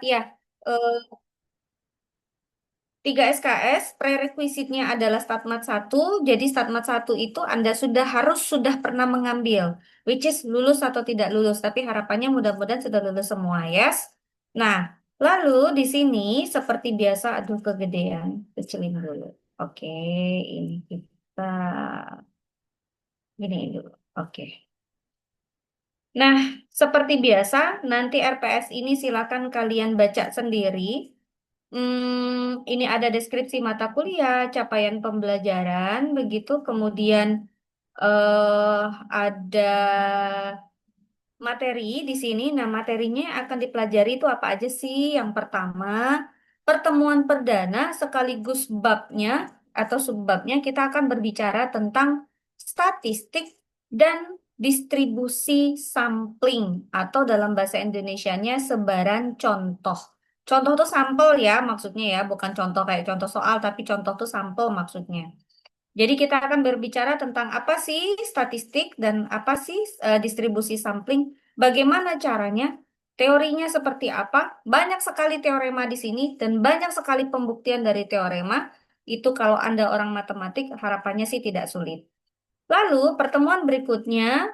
ya. Eh, 3 SKS, prerequisite-nya adalah Statmat 1. Jadi Statmat 1 itu Anda sudah pernah mengambil, which is lulus atau tidak lulus. Tapi harapannya mudah-mudahan sudah lulus semua, yes? Nah, lalu di sini seperti biasa, aduh kegedean, kecilin dulu. Oke, ini kita gini dulu. Oke. Nah, seperti biasa, nanti RPS ini silakan kalian baca sendiri. Ini ada deskripsi mata kuliah, capaian pembelajaran, begitu. Kemudian eh ada materi di sini. Nah, materinya yang akan dipelajari itu apa aja sih? Yang pertama, pertemuan perdana sekaligus babnya atau subbabnya kita akan berbicara tentang statistik dan distribusi sampling atau dalam bahasa Indonesianya sebaran contoh. Contoh itu sampel ya maksudnya ya, bukan contoh kayak contoh soal, tapi contoh itu sampel maksudnya. Jadi kita akan berbicara tentang apa sih statistik dan apa sih distribusi sampling, bagaimana caranya, teorinya seperti apa. Banyak sekali teorema di sini dan banyak sekali pembuktian dari teorema. Itu kalau Anda orang matematik harapannya sih tidak sulit. Lalu pertemuan berikutnya,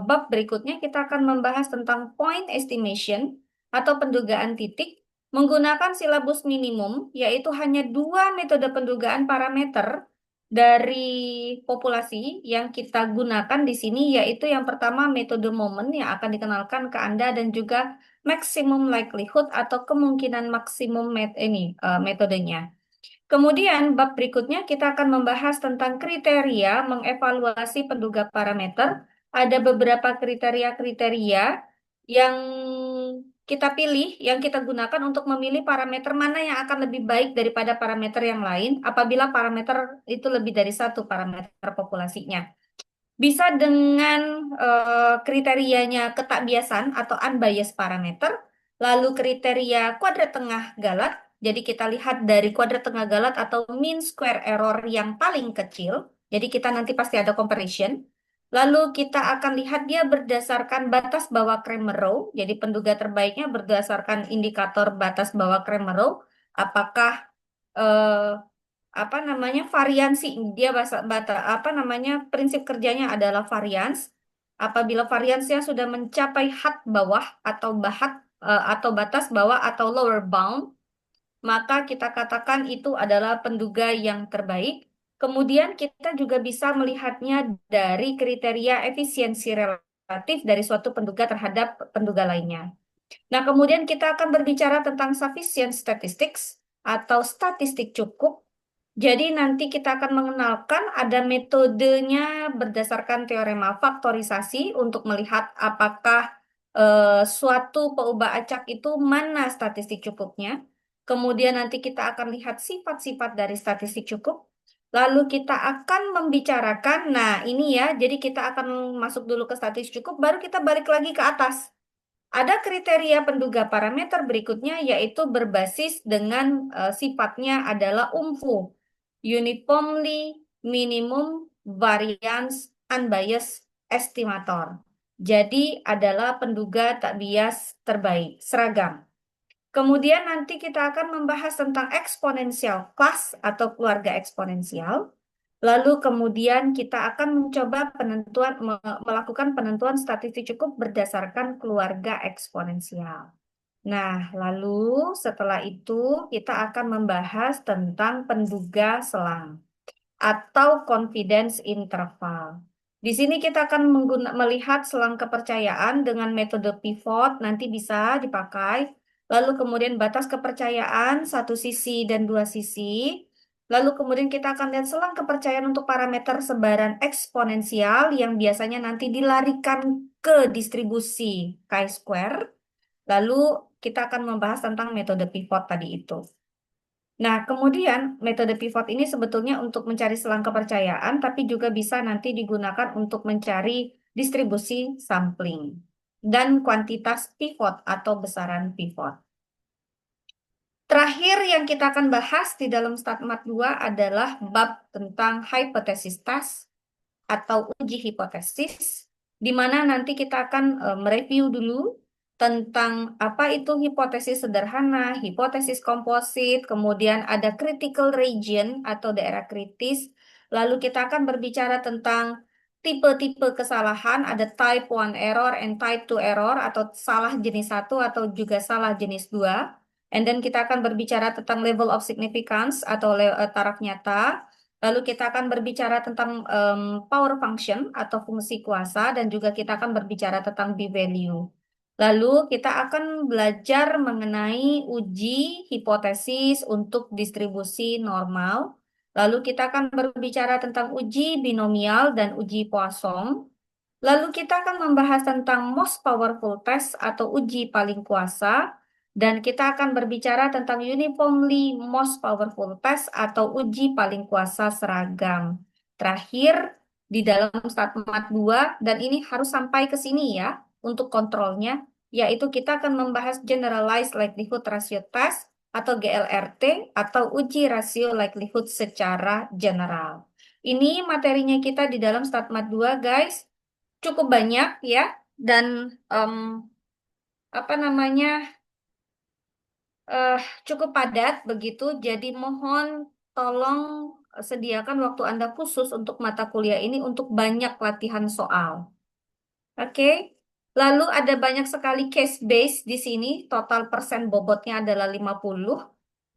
bab berikutnya kita akan membahas tentang point estimation atau pendugaan titik menggunakan silabus minimum, yaitu hanya dua metode pendugaan parameter dari populasi yang kita gunakan di sini, yaitu yang pertama metode momen yang akan dikenalkan ke Anda dan juga maximum likelihood atau kemungkinan maksimum metodenya. Kemudian bab berikutnya kita akan membahas tentang kriteria mengevaluasi penduga parameter. Ada beberapa kriteria-kriteria yang kita pilih, yang kita gunakan untuk memilih parameter mana yang akan lebih baik daripada parameter yang lain apabila parameter itu lebih dari satu parameter populasinya. Bisa dengan kriterianya ketakbiasan atau unbiased parameter, lalu kriteria kuadrat tengah Galat. Jadi kita lihat dari kuadrat tengah Galat atau mean square error yang paling kecil. Jadi kita nanti pasti ada comparison. Lalu kita akan lihat dia berdasarkan batas bawah Cramer-Row. Jadi penduga terbaiknya berdasarkan indikator batas bawah Cramer-Row. Apakah eh, apa namanya variansi dia apa namanya prinsip kerjanya adalah varians. Apabila variansnya sudah mencapai had bawah atau atau batas bawah atau lower bound, maka kita katakan itu adalah penduga yang terbaik. Kemudian kita juga bisa melihatnya dari kriteria efisiensi relatif dari suatu penduga terhadap penduga lainnya. Nah, kemudian kita akan berbicara tentang sufficient statistics atau statistik cukup. Jadi nanti kita akan mengenalkan ada metodenya berdasarkan teorema faktorisasi untuk melihat apakah suatu peubah acak itu mana statistik cukupnya. Kemudian nanti kita akan lihat sifat-sifat dari statistik cukup. Lalu kita akan membicarakan, nah ini ya, jadi kita akan masuk dulu ke statistik cukup, baru kita balik lagi ke atas. Ada kriteria penduga parameter berikutnya yaitu berbasis dengan sifatnya adalah UMFU, Uniformly Minimum Variance Unbiased Estimator. Jadi adalah penduga tak bias terbaik, seragam. Kemudian nanti kita akan membahas tentang eksponensial class atau keluarga eksponensial. Lalu kemudian kita akan mencoba melakukan penentuan statistik cukup berdasarkan keluarga eksponensial. Nah, lalu setelah itu kita akan membahas tentang penduga selang atau confidence interval. Di sini kita akan melihat selang kepercayaan dengan metode pivot, nanti bisa dipakai. Lalu kemudian batas kepercayaan satu sisi dan dua sisi. Lalu kemudian kita akan lihat selang kepercayaan untuk parameter sebaran eksponensial yang biasanya nanti dilarikan ke distribusi chi-square. Lalu kita akan membahas tentang metode pivot tadi itu. Nah, kemudian metode pivot ini sebetulnya untuk mencari selang kepercayaan, tapi juga bisa nanti digunakan untuk mencari distribusi sampling dan kuantitas pivot atau besaran pivot. Terakhir yang kita akan bahas di dalam Statmat 2 adalah bab tentang hypothesis test atau uji hipotesis, di mana nanti kita akan mereview dulu tentang apa itu hipotesis sederhana, hipotesis komposit, kemudian ada critical region atau daerah kritis. Lalu kita akan berbicara tentang tipe-tipe kesalahan, ada type 1 error and type 2 error atau salah jenis satu atau juga salah jenis 2. And then kita akan berbicara tentang level of significance atau taraf nyata. Lalu kita akan berbicara tentang power function atau fungsi kuasa dan juga kita akan berbicara tentang p-value. Lalu kita akan belajar mengenai uji hipotesis untuk distribusi normal. Lalu kita akan berbicara tentang uji binomial dan uji Poisson. Lalu kita akan membahas tentang most powerful test atau uji paling kuasa. Dan kita akan berbicara tentang uniformly most powerful test atau uji paling kuasa seragam. Terakhir, di dalam statement 2, dan ini harus sampai ke sini ya, untuk kontrolnya, yaitu kita akan membahas Generalized Likelihood Ratio Test atau GLRT atau uji rasio likelihood secara general. Ini materinya kita di dalam statement 2, guys. Cukup banyak ya, dan apa namanya, eh, cukup padat begitu. Jadi mohon tolong sediakan waktu Anda khusus untuk mata kuliah ini untuk banyak latihan soal. Oke. Lalu ada banyak sekali case base di sini. Total persen bobotnya adalah 50.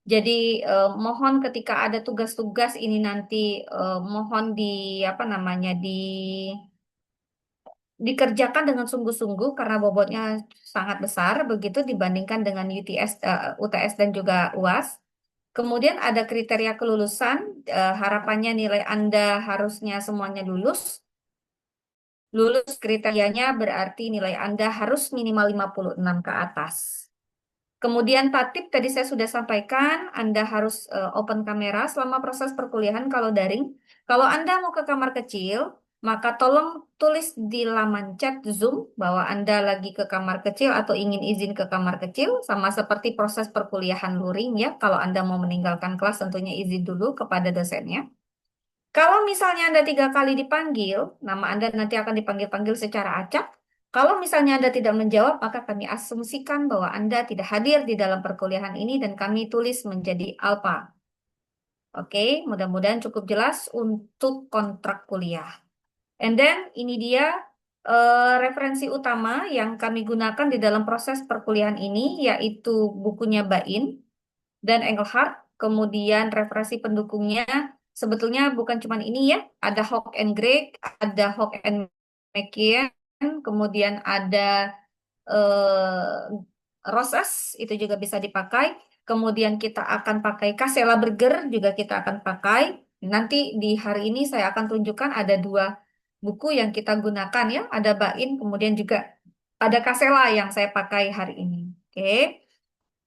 Jadi mohon ketika ada tugas-tugas ini nanti mohon di apa namanya dikerjakan dengan sungguh-sungguh karena bobotnya sangat besar begitu dibandingkan dengan UTS dan juga UAS. Kemudian ada kriteria kelulusan, harapannya nilai Anda harusnya semuanya lulus. Lulus kriterianya berarti nilai Anda harus minimal 56 ke atas. Kemudian tatip tadi saya sudah sampaikan, Anda harus open kamera selama proses perkuliahan kalau daring. Kalau Anda mau ke kamar kecil, maka tolong tulis di laman chat Zoom bahwa Anda lagi ke kamar kecil atau ingin izin ke kamar kecil, sama seperti proses perkuliahan luring ya. Kalau Anda mau meninggalkan kelas tentunya izin dulu kepada dosennya. Kalau misalnya Anda 3 kali dipanggil, nama Anda nanti akan dipanggil-panggil secara acak. Kalau misalnya Anda tidak menjawab, maka kami asumsikan bahwa Anda tidak hadir di dalam perkuliahan ini dan kami tulis menjadi alpha. Oke, mudah-mudahan cukup jelas untuk kontrak kuliah. And then ini dia referensi utama yang kami gunakan di dalam proses perkuliahan ini, yaitu bukunya Bain dan Engelhardt. Kemudian referensi pendukungnya sebetulnya bukan cuma ini ya, ada Hawk and Greg, ada Hawk and McKeon, kemudian ada Rosas, itu juga bisa dipakai. Kemudian kita akan pakai Casella Burger, juga kita akan pakai. Nanti di hari ini saya akan tunjukkan ada 2 buku yang kita gunakan ya, ada Bain, kemudian juga ada Casella yang saya pakai hari ini. Oke.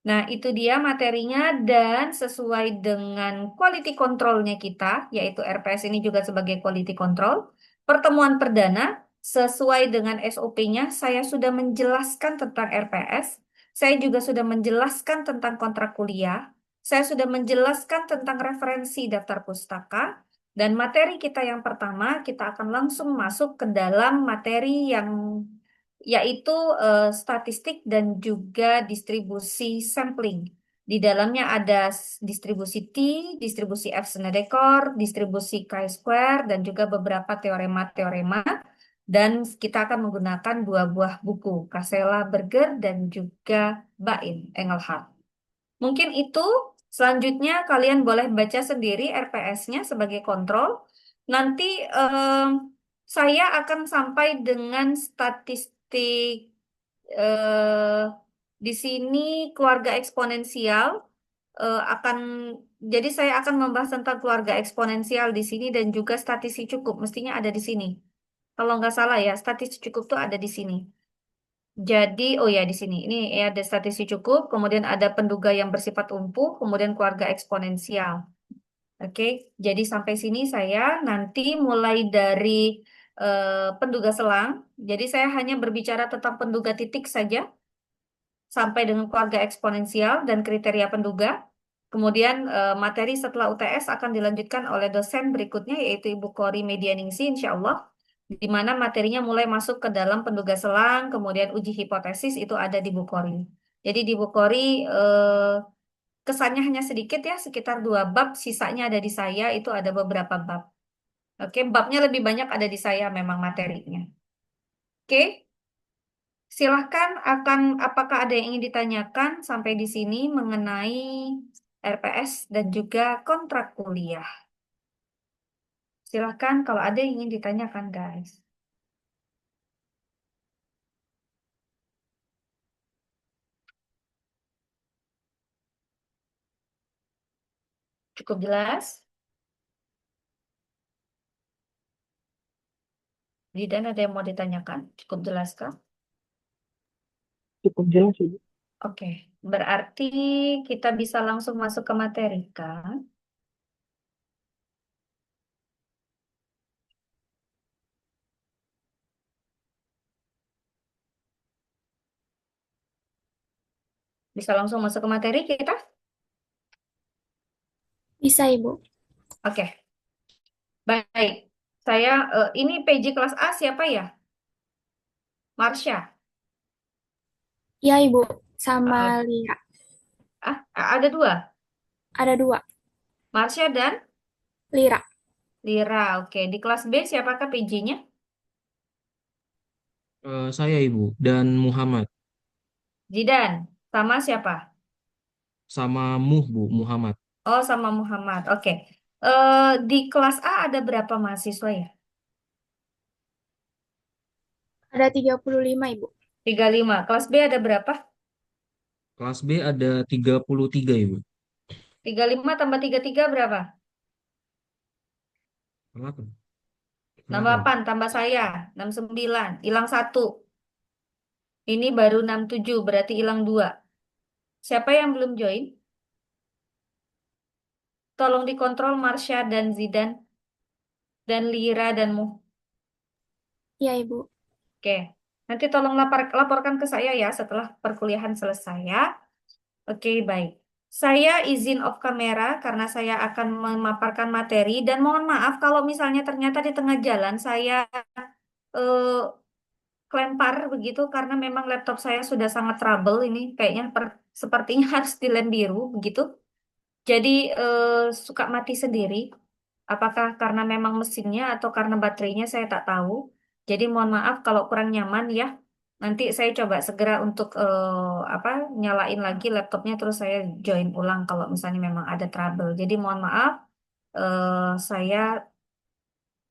Nah, itu dia materinya dan sesuai dengan quality controlnya kita, yaitu RPS ini juga sebagai quality control. Pertemuan perdana, sesuai dengan SOP-nya, saya sudah menjelaskan tentang RPS. Saya juga sudah menjelaskan tentang kontrak kuliah. Saya sudah menjelaskan tentang referensi daftar pustaka. Dan materi kita yang pertama, kita akan langsung masuk ke dalam materi yang yaitu statistik dan juga distribusi sampling. Di dalamnya ada distribusi T, distribusi F-Snedeker, distribusi chi-square, dan juga beberapa teorema-teorema. Dan kita akan menggunakan 2 buah buku, Casella Burger dan juga Bain Engelhardt. Mungkin itu. Selanjutnya kalian boleh baca sendiri RPS-nya sebagai kontrol. Nanti saya akan sampai dengan statistik eh, di sini keluarga eksponensial akan jadi saya akan membahas tentang keluarga eksponensial di sini dan juga statistik cukup mestinya ada di sini. Kalau nggak salah ya, statistik cukup tuh ada di sini. Jadi, oh ya di sini, ini ya ada statistik cukup, kemudian ada penduga yang bersifat umpuh, kemudian keluarga eksponensial. Oke, jadi sampai sini saya nanti mulai dari penduga selang. Jadi saya hanya berbicara tentang penduga titik saja, sampai dengan keluarga eksponensial dan kriteria penduga. Kemudian materi setelah UTS akan dilanjutkan oleh dosen berikutnya, yaitu Ibu Kori Medianingsi, insya Allah. di mana materinya mulai masuk ke dalam penduga selang, kemudian uji hipotesis itu ada di Bukhari. Jadi di Bukhari eh, kesannya hanya sedikit ya, sekitar 2 bab, sisanya ada di saya, itu ada beberapa bab. Oke, babnya lebih banyak ada di saya memang materinya. Oke, silahkan apakah ada yang ingin ditanyakan sampai di sini mengenai RPS dan juga kontrak kuliah. Silahkan kalau ada yang ingin ditanyakan, guys. Cukup jelas? Zidan ada yang mau ditanyakan? Cukup jelas, Kak? Cukup jelas, Ibu. Oke, berarti kita bisa langsung masuk ke materi, Kak. Bisa langsung masuk ke materi kita? Bisa, Ibu. Oke, baik. Saya, ini PJ kelas A siapa ya? Marsha. Iya, Ibu. Sama Ah, Lia. ada dua. Ada dua. Marsha dan Lira. Lira. Oke, di kelas B siapakah PJ-nya? Saya Ibu dan Muhammad Zidan. Sama siapa? sama Muh Bu Muhammad. Oh, sama Muhammad. Oke. Di kelas A ada berapa mahasiswa ya? Ada 35, Ibu. 35. Kelas B ada berapa? Kelas B ada 33 Ibu. 35 tambah 33 berapa? Kenapa? Nambah Kenapa Bu? 8 tambah saya. 69. Hilang satu. Ini baru 67, berarti hilang 2. Siapa yang belum join? Tolong dikontrol Marsha dan Zidan dan Lira dan Mu. Iya, Ibu. Oke. Nanti tolong laporkan ke saya ya setelah perkuliahan selesai ya. Oke, baik. Saya izin off kamera karena saya akan memaparkan materi dan mohon maaf kalau misalnya ternyata di tengah jalan saya eh, kelempar begitu karena memang laptop saya sudah sangat trouble ini kayaknya sepertinya harus dilem biru begitu. Jadi eh, suka mati sendiri. Apakah karena memang mesinnya atau karena baterainya saya tak tahu. Jadi mohon maaf kalau kurang nyaman ya. Nanti saya coba segera untuk apa nyalain lagi laptopnya terus saya join ulang kalau misalnya memang ada trouble. Jadi mohon maaf saya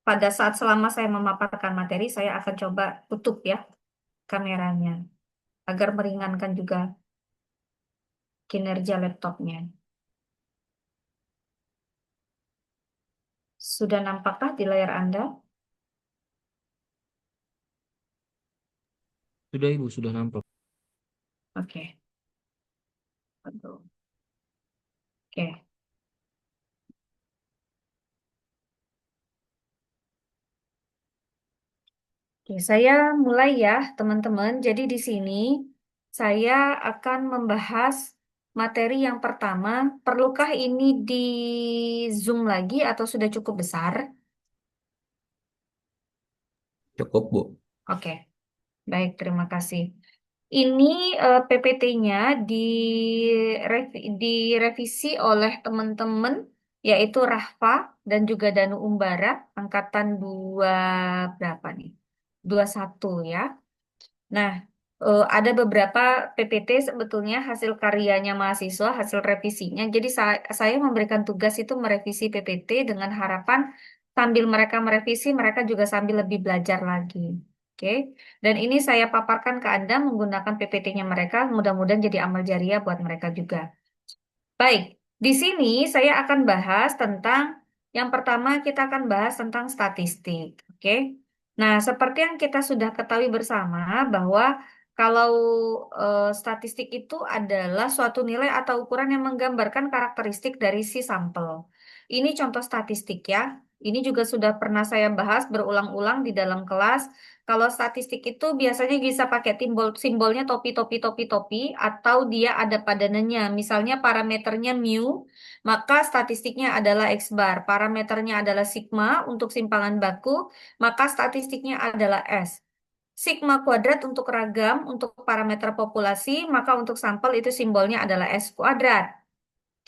pada saat selama saya memaparkan materi saya akan coba tutup ya kameranya agar meringankan juga kinerja laptopnya. Sudah nampakkah di layar Anda? Sudah Ibu, sudah nampak. Oke. Betul. Oke. Oke, saya mulai ya, teman-teman. Jadi di sini saya akan membahas materi yang pertama. Perlukah ini di Zoom lagi atau sudah cukup besar? Cukup Bu. Oke, baik, terima kasih. Ini PPT-nya direvisi oleh teman-teman, yaitu Rahfa dan juga Danu Umbara, angkatan 2 berapa nih? 21 ya. Nah, ada beberapa PPT sebetulnya hasil karyanya mahasiswa, hasil revisinya. Jadi saya memberikan tugas itu merevisi PPT dengan harapan sambil mereka merevisi, mereka juga sambil lebih belajar lagi. Oke, dan ini saya paparkan ke Anda menggunakan PPT-nya mereka, mudah-mudahan jadi amal jariah buat mereka juga. Baik, di sini saya akan bahas tentang yang pertama kita akan bahas tentang statistik. Oke. Nah, seperti yang kita sudah ketahui bersama bahwa kalau statistik itu adalah suatu nilai atau ukuran yang menggambarkan karakteristik dari si sampel. Ini contoh statistik ya. Ini juga sudah pernah saya bahas berulang-ulang di dalam kelas. Kalau statistik itu biasanya bisa pakai simbolnya topi, topi, topi, topi, atau dia ada padanannya. Misalnya parameternya mu, maka statistiknya adalah X bar. Parameternya adalah sigma untuk simpangan baku, maka statistiknya adalah S. Sigma kuadrat untuk ragam, untuk parameter populasi, maka untuk sampel itu simbolnya adalah S kuadrat.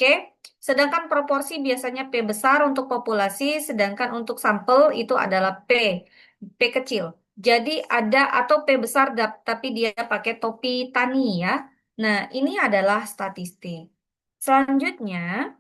Oke, sedangkan proporsi biasanya P besar untuk populasi, sedangkan untuk sampel itu adalah P kecil. Jadi ada atau P besar tapi dia pakai topi tani ya. Nah, ini adalah statistik. Selanjutnya,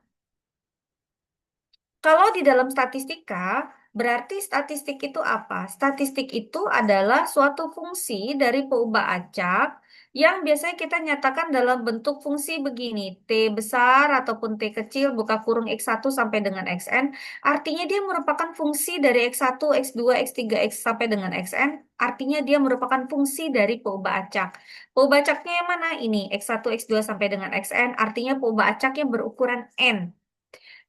kalau di dalam statistika, berarti statistik itu apa? Statistik itu adalah suatu fungsi dari peubah acak yang biasanya kita nyatakan dalam bentuk fungsi begini, T besar ataupun T kecil, buka kurung X1 sampai dengan Xn, artinya dia merupakan fungsi dari X1, X2, X3, X sampai dengan Xn, artinya dia merupakan fungsi dari peubah acak. Peubah acaknya yang mana? Ini, X1, X2 sampai dengan Xn, artinya peubah acaknya berukuran N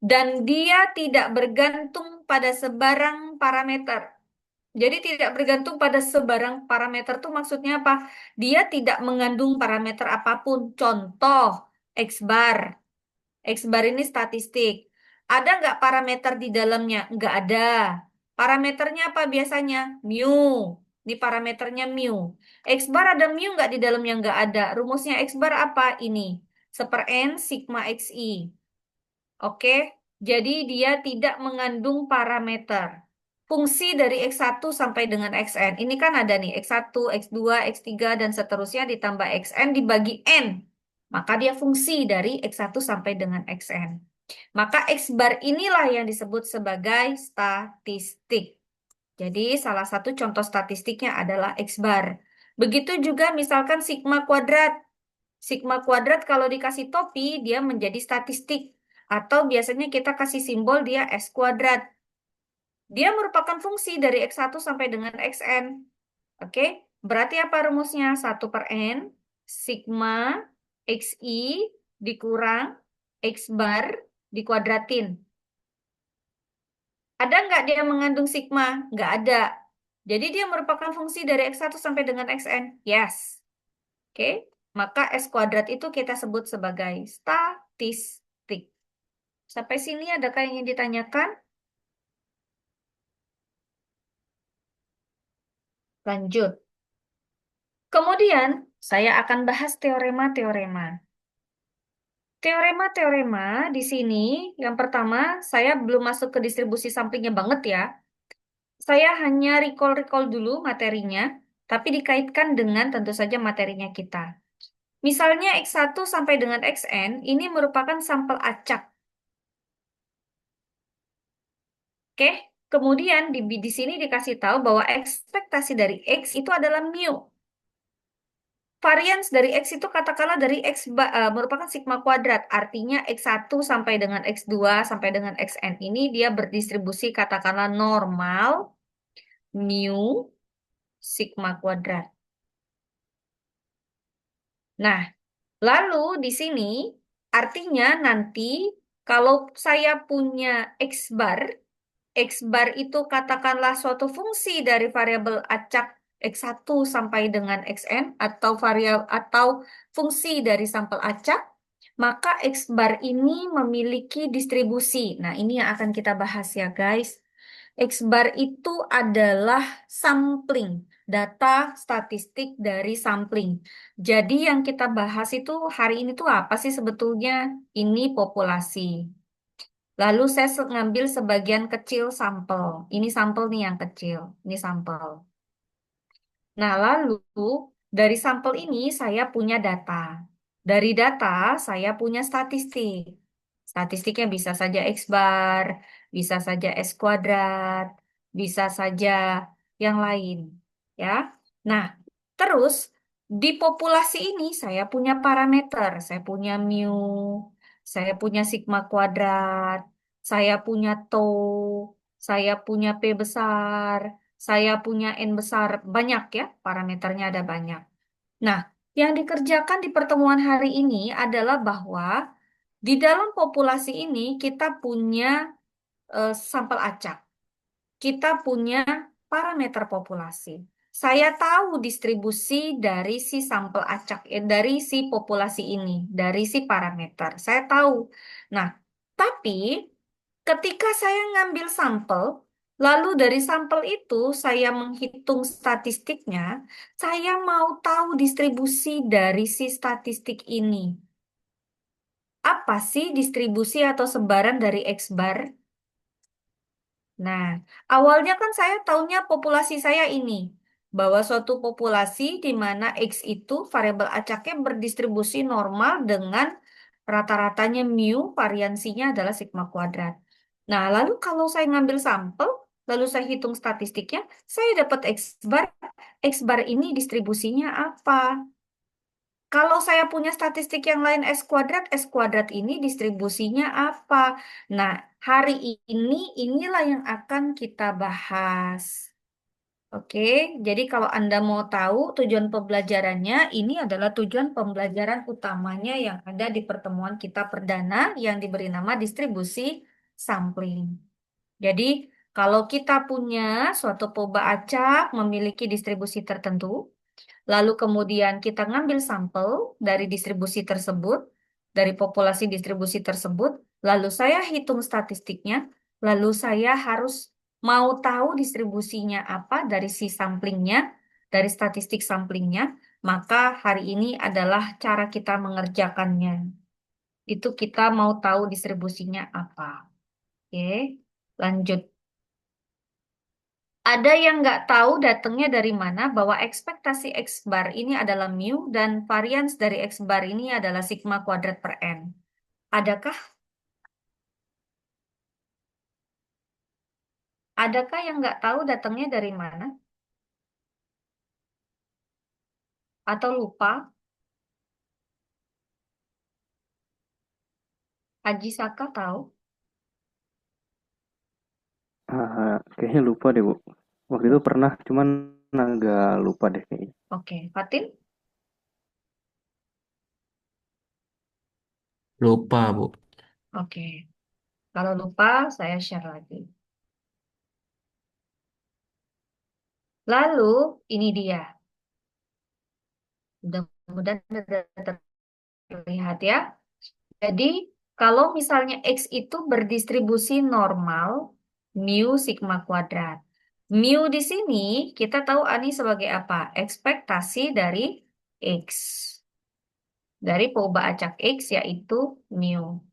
dan dia tidak bergantung pada sebarang parameter. Jadi tidak bergantung pada sebarang parameter tuh maksudnya apa? Dia tidak mengandung parameter apapun. Contoh, X bar. X bar ini statistik. Ada nggak parameter di dalamnya? Nggak ada. Parameternya apa biasanya? Mu. Di parameternya mu. X bar ada mu nggak di dalamnya? Nggak ada. Rumusnya X bar apa? Ini. Seper N sigma XI. Oke, jadi dia tidak mengandung parameter. Fungsi dari X1 sampai dengan Xn. Ini kan ada nih, X1, X2, X3, dan seterusnya ditambah Xn dibagi N. Maka dia fungsi dari X1 sampai dengan Xn. Maka X bar inilah yang disebut sebagai statistik. Jadi salah satu contoh statistiknya adalah X bar. Begitu juga misalkan sigma kuadrat. Sigma kuadrat kalau dikasih topi, dia menjadi statistik. Atau biasanya kita kasih simbol dia S kuadrat. Dia merupakan fungsi dari X1 sampai dengan Xn. Oke, berarti apa rumusnya? 1/N, sigma, XI, dikurang, X bar, dikuadratin. Ada nggak dia mengandung sigma? Nggak ada. Jadi dia merupakan fungsi dari X1 sampai dengan Xn? Yes. Oke, maka S kuadrat itu kita sebut sebagai statistik. Sampai sini adakah yang ingin ditanyakan? Lanjut. Kemudian, saya akan bahas teorema-teorema. Teorema-teorema di sini, yang pertama, saya belum masuk ke distribusi samplingnya banget ya. Saya hanya recall-recall dulu materinya, tapi dikaitkan dengan tentu saja materinya kita. Misalnya X1 sampai dengan Xn, ini merupakan sampel acak. Oke, kemudian di sini dikasih tahu bahwa ekspektasi dari X itu adalah mu. Varians dari X itu katakanlah dari merupakan sigma kuadrat. Artinya X1 sampai dengan X2 sampai dengan Xn ini dia berdistribusi katakanlah normal mu sigma kuadrat. Nah, lalu di sini artinya nanti kalau saya punya X bar itu katakanlah suatu fungsi dari variabel acak X1 sampai dengan Xn atau variabel atau fungsi dari sampel acak, maka X bar ini memiliki distribusi. Nah, ini yang akan kita bahas ya, guys. X bar itu adalah sampling, data statistik dari sampling. Jadi yang kita bahas itu hari ini tuh apa sih sebetulnya? Ini populasi. Lalu saya ngambil sebagian kecil sampel. Ini sampel nih yang kecil. Ini sampel. Nah, lalu dari sampel ini saya punya data. Dari data saya punya statistik. Statistiknya bisa saja X bar, bisa saja S kuadrat, bisa saja yang lain. Ya. Nah, terus di populasi ini saya punya parameter. Saya punya mu, saya punya sigma kuadrat, saya punya tau, saya punya P besar, saya punya N besar, banyak ya, parameternya ada banyak. Nah, yang dikerjakan di pertemuan hari ini adalah bahwa di dalam populasi ini kita punya sampel acak. kita punya parameter populasi. Saya tahu distribusi dari si sampel acak, dari si populasi ini, dari si parameter. Saya tahu. Nah, tapi ketika saya ngambil sampel, lalu dari sampel itu saya menghitung statistiknya, saya mau tahu distribusi dari si statistik ini. Apa sih distribusi atau sebaran dari X bar? Nah, awalnya kan saya taunya populasi saya ini, bahwa suatu populasi di mana X itu variabel acaknya berdistribusi normal dengan rata-ratanya mu, variansinya adalah sigma kuadrat. Nah, lalu kalau saya ngambil sampel, lalu saya hitung statistiknya, saya dapat X bar. X bar ini distribusinya apa? Kalau saya punya statistik yang lain S kuadrat ini distribusinya apa? Nah, hari ini inilah yang akan kita bahas. Oke, jadi kalau Anda mau tahu tujuan pembelajarannya, ini adalah tujuan pembelajaran utamanya yang ada di pertemuan kita perdana yang diberi nama distribusi sampling. Jadi, kalau kita punya suatu poba acak memiliki distribusi tertentu, lalu kemudian kita ngambil sampel dari distribusi tersebut, dari populasi distribusi tersebut, lalu saya hitung statistiknya, lalu saya harus mau tahu distribusinya apa dari si samplingnya, dari statistik samplingnya, maka hari ini adalah cara kita mengerjakannya. Itu kita mau tahu distribusinya apa. Oke, lanjut. Ada yang nggak tahu datangnya dari mana bahwa ekspektasi X bar ini adalah mu dan varians dari X bar ini adalah sigma kuadrat per N. Adakah? Adakah yang nggak tahu datangnya dari mana? Atau lupa? Haji Saka tahu? Kayaknya lupa deh, Bu. Waktu itu pernah, cuman agak lupa deh kayaknya. Oke, Fatin? Lupa, Bu. Oke, kalau lupa saya share lagi. Lalu ini dia. Mudah-mudahan sudah terlihat ya. Jadi, kalau misalnya X itu berdistribusi normal, mu sigma kuadrat. Mu di sini kita tahu Ani sebagai apa? Ekspektasi dari X. Dari perubahan acak X yaitu mu.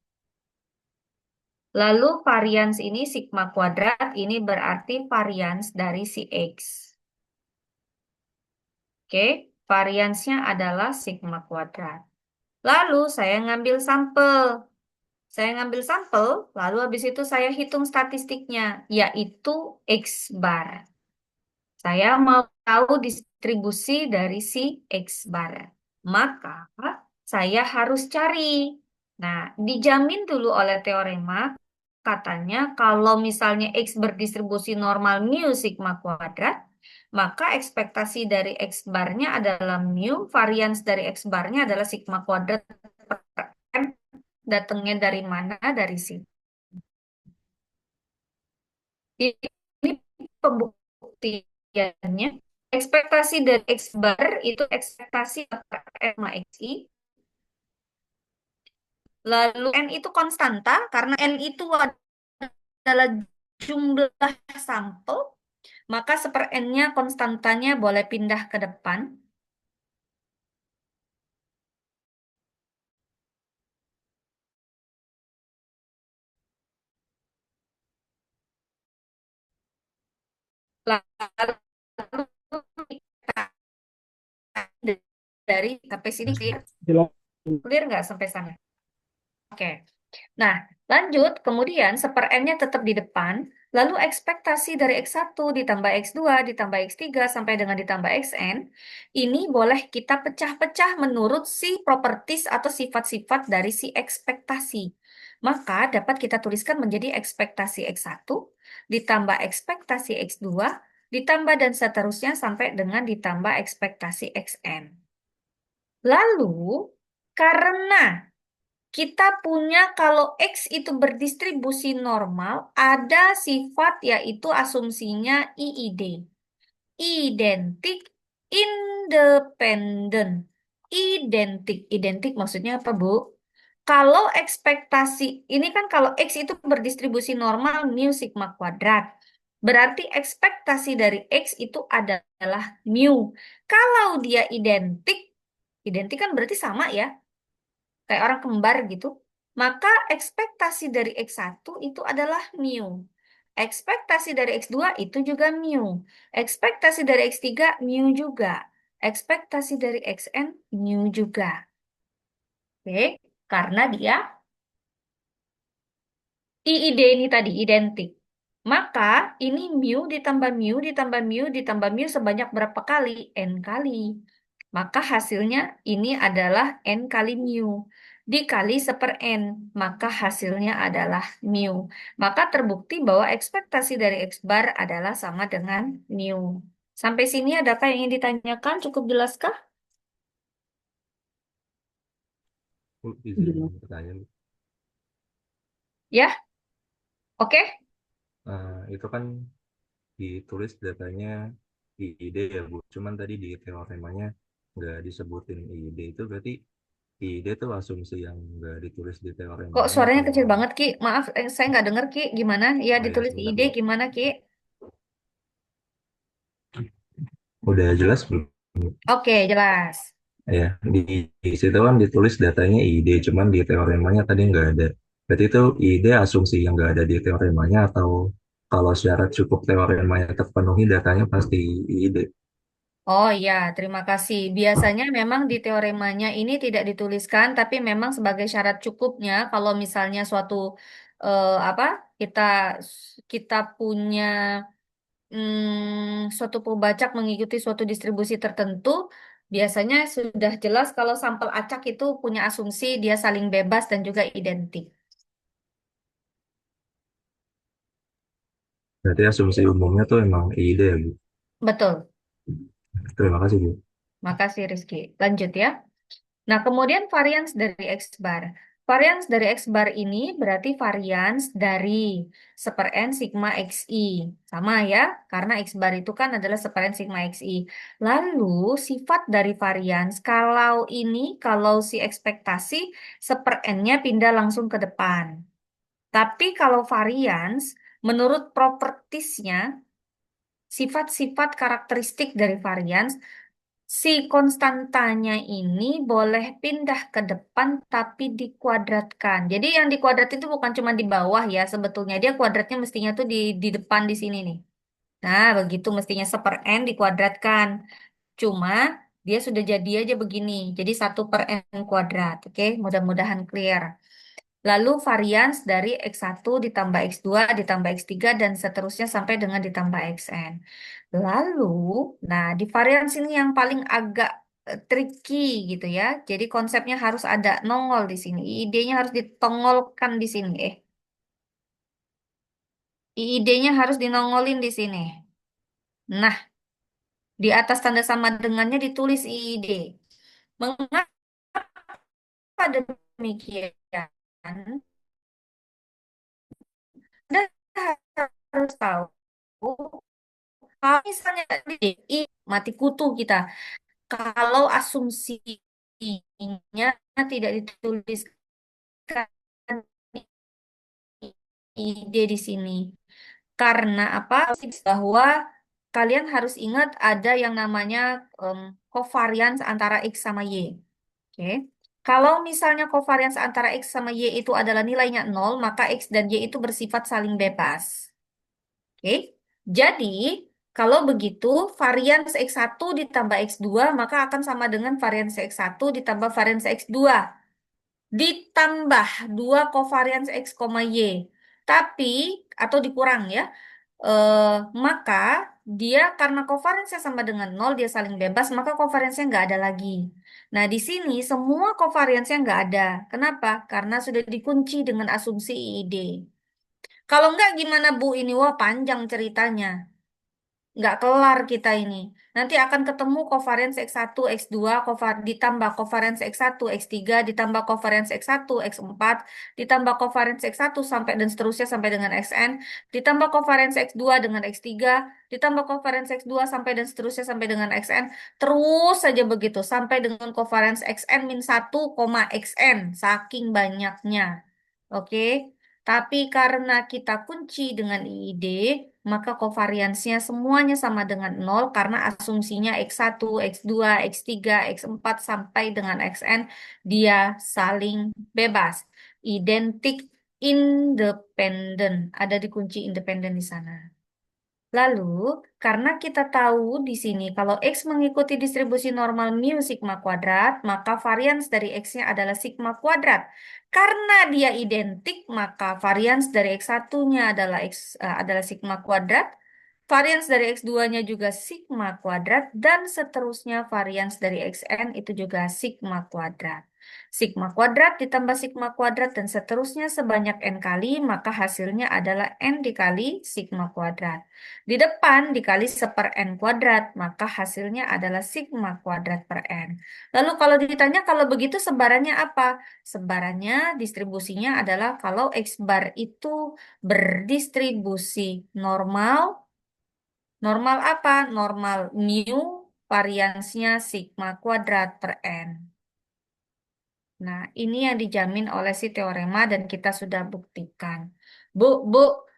Lalu varians ini sigma kuadrat, ini berarti varians dari si X. Oke, variansnya adalah sigma kuadrat. Lalu saya ngambil sampel. Saya ngambil sampel, lalu habis itu saya hitung statistiknya, yaitu X bar. Saya mau tahu distribusi dari si X bar. Maka saya harus cari. Nah, dijamin dulu oleh teorema, katanya kalau misalnya X berdistribusi normal mu sigma kuadrat, maka ekspektasi dari X barnya adalah mu, varians dari X barnya adalah sigma kuadrat per M. Datangnya dari mana? Dari sini. Ini pembuktiannya. Ekspektasi dari X bar itu ekspektasi sama XI. Lalu N itu konstanta, karena N itu adalah jumlah sampel, maka seper N-nya konstantanya boleh pindah ke depan. Lalu dari sampai sini clear? Clear nggak sampai sana? Oke. Nah, lanjut, kemudian seper N-nya tetap di depan, lalu ekspektasi dari X1 ditambah X2 ditambah X3 sampai dengan ditambah Xn, ini boleh kita pecah-pecah menurut si properties atau sifat-sifat dari si ekspektasi. Maka dapat kita tuliskan menjadi ekspektasi X1 ditambah ekspektasi X2 ditambah dan seterusnya sampai dengan ditambah ekspektasi Xn. Lalu, karena kita punya kalau X itu berdistribusi normal, ada sifat yaitu asumsinya IID. Identik, independen. Identik. Identik maksudnya apa, Bu? Kalau ekspektasi, ini kan kalau X itu berdistribusi normal mu sigma kuadrat. Berarti ekspektasi dari X itu adalah mu. Kalau dia identik, identik kan berarti sama ya, kayak orang kembar gitu. Maka ekspektasi dari X1 itu adalah mu. Ekspektasi dari X2 itu juga mu. Ekspektasi dari X3 mu juga. Ekspektasi dari Xn mu juga. Oke, karena dia IID ini tadi identik. Maka ini mu ditambah mu sebanyak berapa kali? N kali. Maka hasilnya ini adalah N kali mu. Dikali 1/N, maka hasilnya adalah mu. Maka terbukti bahwa ekspektasi dari X bar adalah sama dengan mu. Sampai sini adakah yang ingin ditanyakan? Cukup jelaskah? Izin bertanya, Ya, oke? itu kan ditulis datanya IID ya Bu, cuman tadi di teoremanya nggak disebutin IID, itu berarti IID itu asumsi yang nggak ditulis di Kok teoremanya suaranya atau kecil banget, Ki? Maaf, saya nggak denger, Ki. Gimana? Ya, oh ya ditulis di sebentar ide Bu, gimana, Ki? udah jelas belum? Oke, jelas. Ya, di situ kan ditulis datanya IID, cuman di teoremanya tadi nggak ada. Berarti itu IID asumsi yang nggak ada di teoremanya, atau kalau syarat cukup teoremanya terpenuhi datanya pasti IID. Oh iya, terima kasih. Biasanya memang di teoremanya ini tidak dituliskan, tapi memang sebagai syarat cukupnya kalau misalnya suatu apa kita kita punya suatu pembacak mengikuti suatu distribusi tertentu, biasanya sudah jelas kalau sampel acak itu punya asumsi dia saling bebas dan juga identik. Berarti asumsi umumnya tuh emang IID ya Bu. Betul. Terima kasih Bu. Makasih Rizky. Lanjut ya. Nah, kemudian varians dari X bar. Varians dari X bar ini berarti varians dari 1/n sigma XI. Sama ya, karena X bar itu kan adalah 1/n sigma XI. Lalu, sifat dari varians, kalau si ekspektasi 1/n-nya pindah langsung ke depan. Tapi kalau varians, menurut propertiesnya, sifat-sifat karakteristik dari varians, si konstantanya ini boleh pindah ke depan tapi dikuadratkan. Jadi yang dikuadrat itu bukan cuma di bawah ya, sebetulnya dia kuadratnya mestinya tuh di depan di sini nih. Nah, begitu mestinya 1/n dikuadratkan. Cuma dia sudah jadi aja begini. Jadi 1/n kuadrat. Oke, mudah-mudahan clear. Lalu varians dari X1 ditambah X2 ditambah X3 dan seterusnya sampai dengan ditambah Xn. Lalu, nah di varians ini yang paling agak tricky gitu ya. Jadi konsepnya harus ada nongol di sini. Idenya harus ditongolkan di sini. Idenya harus dinongolin di sini. Nah, di atas tanda sama dengannya ditulis IID. Mengapa demikian? Anda harus tahu kalau misalnya di DI mati kutu kita. Kalau asumsinya tidak dituliskan ide di sini. Karena apa? Bahwa kalian harus ingat ada yang namanya covariance antara X sama Y. Oke. Kalau misalnya covariance antara X sama Y itu adalah nilainya 0, maka X dan Y itu bersifat saling bebas. Oke. Jadi, kalau begitu, varians X1 ditambah X2 maka akan sama dengan varians X1 ditambah varians X2 ditambah 2 covarians X, Y. Tapi, atau dikurang ya, eh, maka dia karena covariance-nya sama dengan 0, dia saling bebas, maka covariance-nya nggak ada lagi. Nah, di sini semua covariance-nya nggak ada. Kenapa? Karena sudah dikunci dengan asumsi IID. Kalau nggak gimana Bu ini? Wah, panjang ceritanya. Nggak kelar kita ini. Nanti akan ketemu covariance X1, X2, ditambah covariance X1, X3, ditambah covariance X1, X4, ditambah covariance X1 sampai dan seterusnya sampai dengan Xn, ditambah covariance X2 dengan X3, ditambah covariance X2 sampai dan seterusnya sampai dengan Xn, terus saja begitu sampai dengan covariance Xn min 1, Xn, saking banyaknya. Oke. Tapi karena kita kunci dengan IID, maka kovariansnya semuanya sama dengan nol karena asumsinya X1, X2, X3, X4 sampai dengan Xn dia saling bebas. Identik independen. Ada di kunci independen di sana. Lalu, karena kita tahu di sini kalau X mengikuti distribusi normal mu sigma kuadrat, maka varians dari X-nya adalah sigma kuadrat. Karena dia identik, maka varians dari X1-nya adalah sigma kuadrat, varians dari X2-nya juga sigma kuadrat, dan seterusnya varians dari Xn itu juga sigma kuadrat. Sigma kuadrat ditambah sigma kuadrat dan seterusnya sebanyak n kali, maka hasilnya adalah n dikali sigma kuadrat. Di depan dikali seper n kuadrat, maka hasilnya adalah sigma kuadrat per n. Lalu kalau ditanya kalau begitu sebarannya apa? Sebarannya distribusinya adalah kalau X bar itu berdistribusi normal. Normal apa? Normal mu variansnya sigma kuadrat per n. Nah, ini yang dijamin oleh si teorema dan kita sudah buktikan. Bu,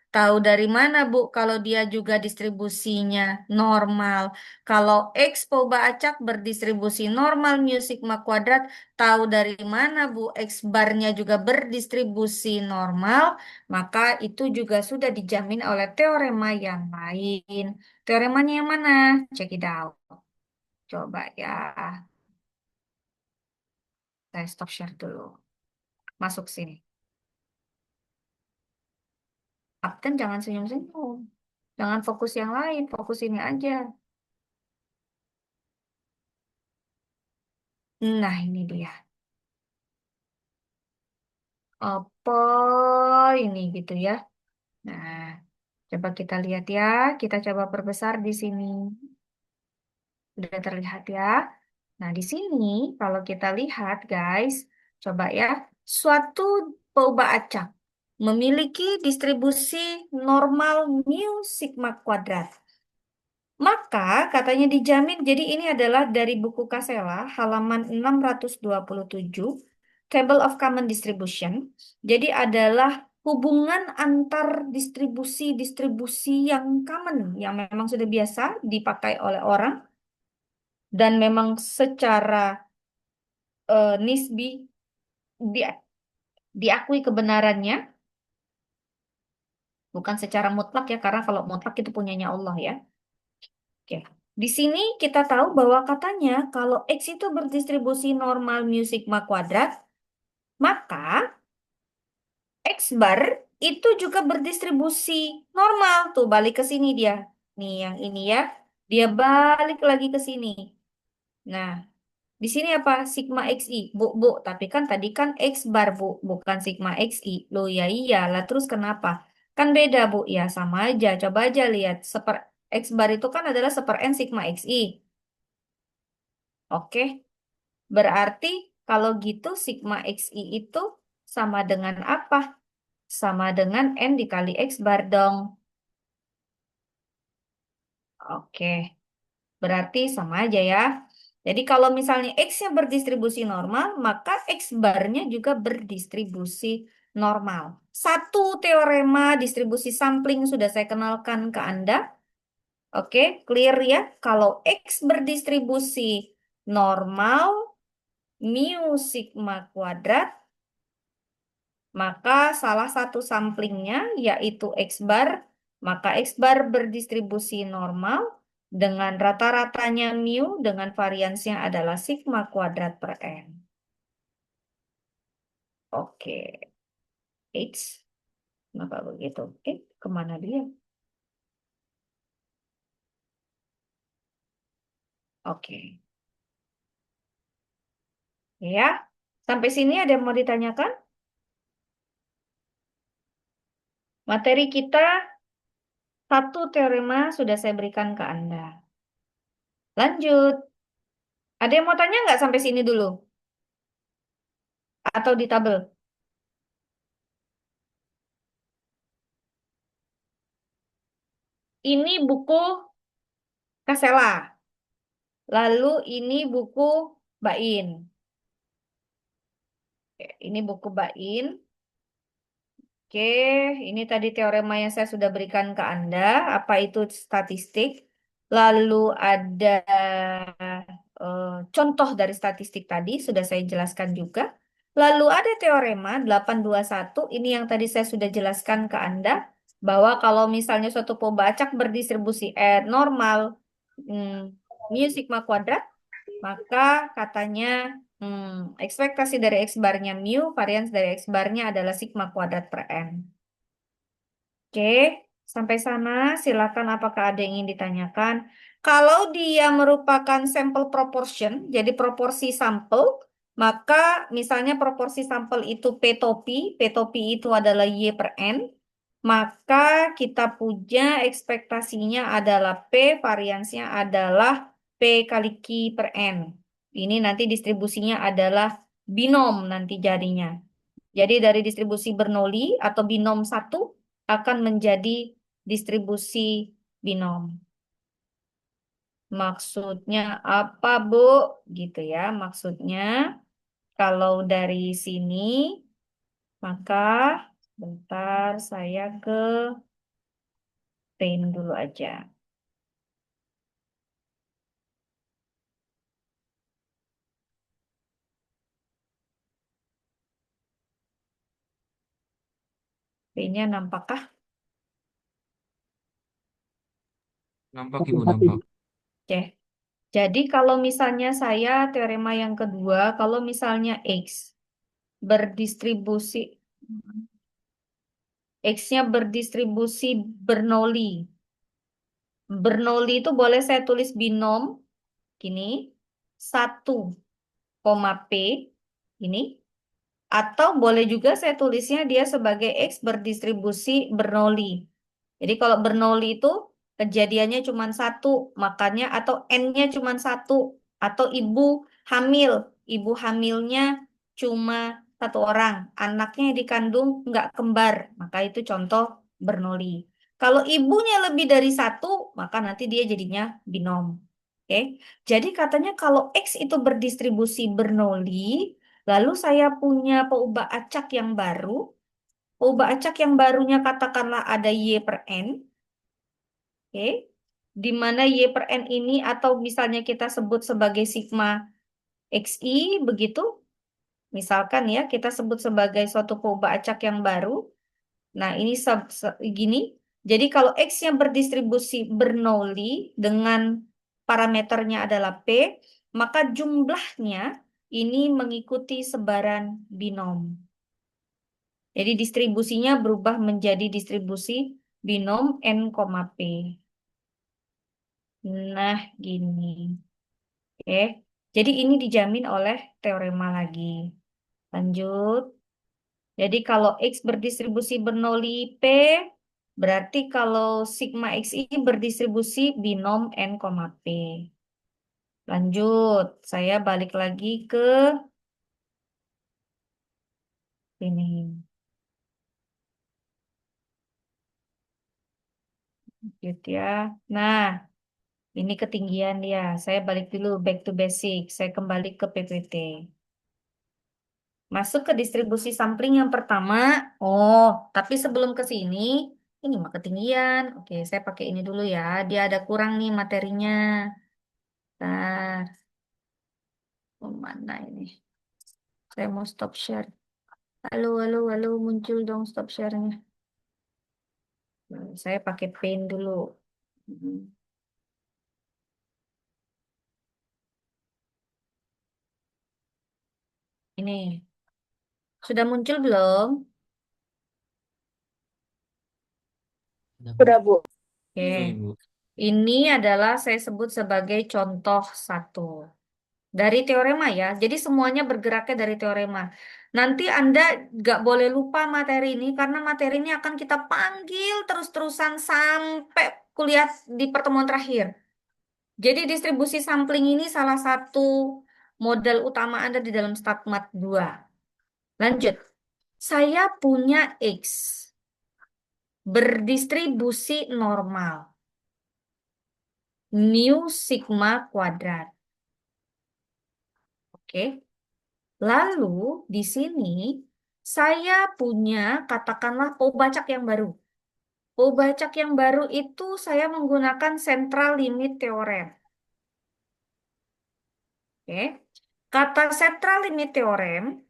tahu dari mana, Bu, kalau dia juga distribusinya normal? Kalau X poba acak berdistribusi normal mu sigma kuadrat, tahu dari mana, Bu? X barnya juga berdistribusi normal, maka itu juga sudah dijamin oleh teorema yang lain. Teoremanya yang mana? Check it out. Coba ya, saya stop share dulu. Masuk sini. Absen jangan senyum-senyum. Jangan fokus yang lain, fokus ini aja. Nah, ini dia. Apa ini gitu ya. Nah, coba kita lihat ya. Kita coba perbesar di sini. Sudah terlihat ya. Nah, di sini kalau kita lihat guys, coba ya. Suatu peubah acak memiliki distribusi normal mu sigma kuadrat. Maka katanya dijamin, jadi ini adalah dari buku Kasela halaman 627, Table of Common Distribution. Jadi adalah hubungan antar distribusi-distribusi yang common, yang memang sudah biasa dipakai oleh orang, dan memang secara nisbi di- diakui kebenarannya, bukan secara mutlak ya, karena kalau mutlak itu punyanya Allah ya. Oke. Di sini kita tahu bahwa katanya kalau X itu berdistribusi normal mu sigma kuadrat, maka X bar itu juga berdistribusi normal. Tuh balik ke sini dia. Nih yang ini ya. Dia balik lagi ke sini. Nah, di sini apa? Sigma XI. Bu. Tapi kan tadi kan X bar, Bu. Bukan sigma XI. Loh ya iya. Lah terus kenapa? Kan beda, Bu. Ya sama aja. Coba aja lihat. X bar itu kan adalah seper N sigma XI. Oke. Berarti kalau gitu sigma XI itu sama dengan apa? Sama dengan N dikali X bar dong. Oke, berarti sama aja ya. Jadi kalau misalnya X-nya berdistribusi normal, maka X barnya juga berdistribusi normal. Satu teorema distribusi sampling sudah saya kenalkan ke Anda. Oke, clear ya? Kalau X berdistribusi normal, mu sigma kuadrat, maka salah satu samplingnya yaitu X bar, maka X bar berdistribusi normal dengan rata-ratanya mu dengan variansnya adalah sigma kuadrat per N. Oke, X, kenapa begitu? Kemana dia? Oke, ya. Sampai sini ada yang mau ditanyakan? Materi kita Satu teorema sudah saya berikan ke Anda. Lanjut. Ada yang mau tanya nggak sampai sini dulu? Atau di tabel? Ini buku Kasela. Lalu ini buku Bain. Oke, ini buku Bain. Oke, ini tadi teorema yang saya sudah berikan ke Anda. Apa itu statistik? Lalu ada contoh dari statistik tadi, sudah saya jelaskan juga. Lalu ada teorema 821, ini yang tadi saya sudah jelaskan ke Anda, bahwa kalau misalnya suatu pembacak berdistribusi normal, mu sigma kuadrat, maka katanya ekspektasi dari X barnya mu, varians dari X barnya adalah sigma kuadrat per N. Oke, sampai sana silakan apakah ada yang ingin ditanyakan? Kalau dia merupakan sampel proportion, jadi proporsi sampel, maka misalnya proporsi sampel itu P topi itu adalah Y per N, maka kita punya ekspektasinya adalah P, variansnya adalah P kali Q per N. Ini nanti distribusinya adalah binom nanti jadinya. Jadi dari distribusi Bernoulli atau binom 1 akan menjadi distribusi binom. Maksudnya apa, Bu? Gitu ya. Maksudnya kalau dari sini, maka bentar saya ke paint dulu aja. Paintnya nampakkah? Nampak Ibu, nampak. Oke. Jadi kalau misalnya saya teorema yang kedua, kalau misalnya X berdistribusi, X-nya berdistribusi Bernoulli. Bernoulli itu boleh saya tulis binom, gini, 1, P, ini. Atau boleh juga saya tulisnya dia sebagai X berdistribusi Bernoulli. Jadi kalau Bernoulli itu kejadiannya cuma 1, makanya atau N-nya cuma 1. Atau hamil, ibu hamilnya cuma 1 orang, anaknya yang dikandung nggak kembar, maka itu contoh Bernoulli. Kalau ibunya lebih dari 1, maka nanti dia jadinya binom. Oke, jadi katanya kalau X itu berdistribusi Bernoulli, lalu saya punya peubah acak yang baru. Peubah acak yang barunya katakanlah ada Y per N. Oke. Di mana Y per N ini atau misalnya kita sebut sebagai sigma XI begitu. Misalkan ya kita sebut sebagai suatu peubah acak yang baru. Nah, ini gini. Jadi kalau X-nya berdistribusi Bernoulli dengan parameternya adalah P, maka jumlahnya ini mengikuti sebaran binom. Jadi distribusinya berubah menjadi distribusi binom N, P. Nah, gini. Oke. Jadi ini dijamin oleh teorema lagi. Lanjut. Jadi kalau X berdistribusi Bernoulli P, berarti kalau sigma XI berdistribusi binom N, P. Lanjut. Saya balik lagi ke ini. Lanjut ya. Nah, ini ketinggian dia. Saya balik dulu back to basic. Saya kembali ke PPT. Masuk ke distribusi sampling yang pertama. Oh, tapi sebelum ke sini, ini mah ketinggian. Oke, saya pakai ini dulu ya. Dia ada kurang nih materinya. Nah, mana ini? Saya mau stop share. Halo, halo, halo, muncul dong stop share-nya. Nah, saya pakai paint dulu. Hmm, Ini, sudah muncul belum? Udah, Bu. Oke, Udah Ibu. ini adalah saya sebut sebagai contoh 1. dari teorema ya. Jadi semuanya bergeraknya dari teorema. Nanti Anda nggak boleh lupa materi ini karena materi ini akan kita panggil terus-terusan sampai kuliah di pertemuan terakhir. Jadi distribusi sampling ini salah satu modal utama Anda di dalam StatMat 2. Lanjut. Saya punya X berdistribusi normal. Mu sigma kuadrat. Oke. Lalu di sini saya punya katakanlah Pobacak yang baru. Pobacak yang baru itu saya menggunakan central limit theorem. Oke. Kata central limit theorem,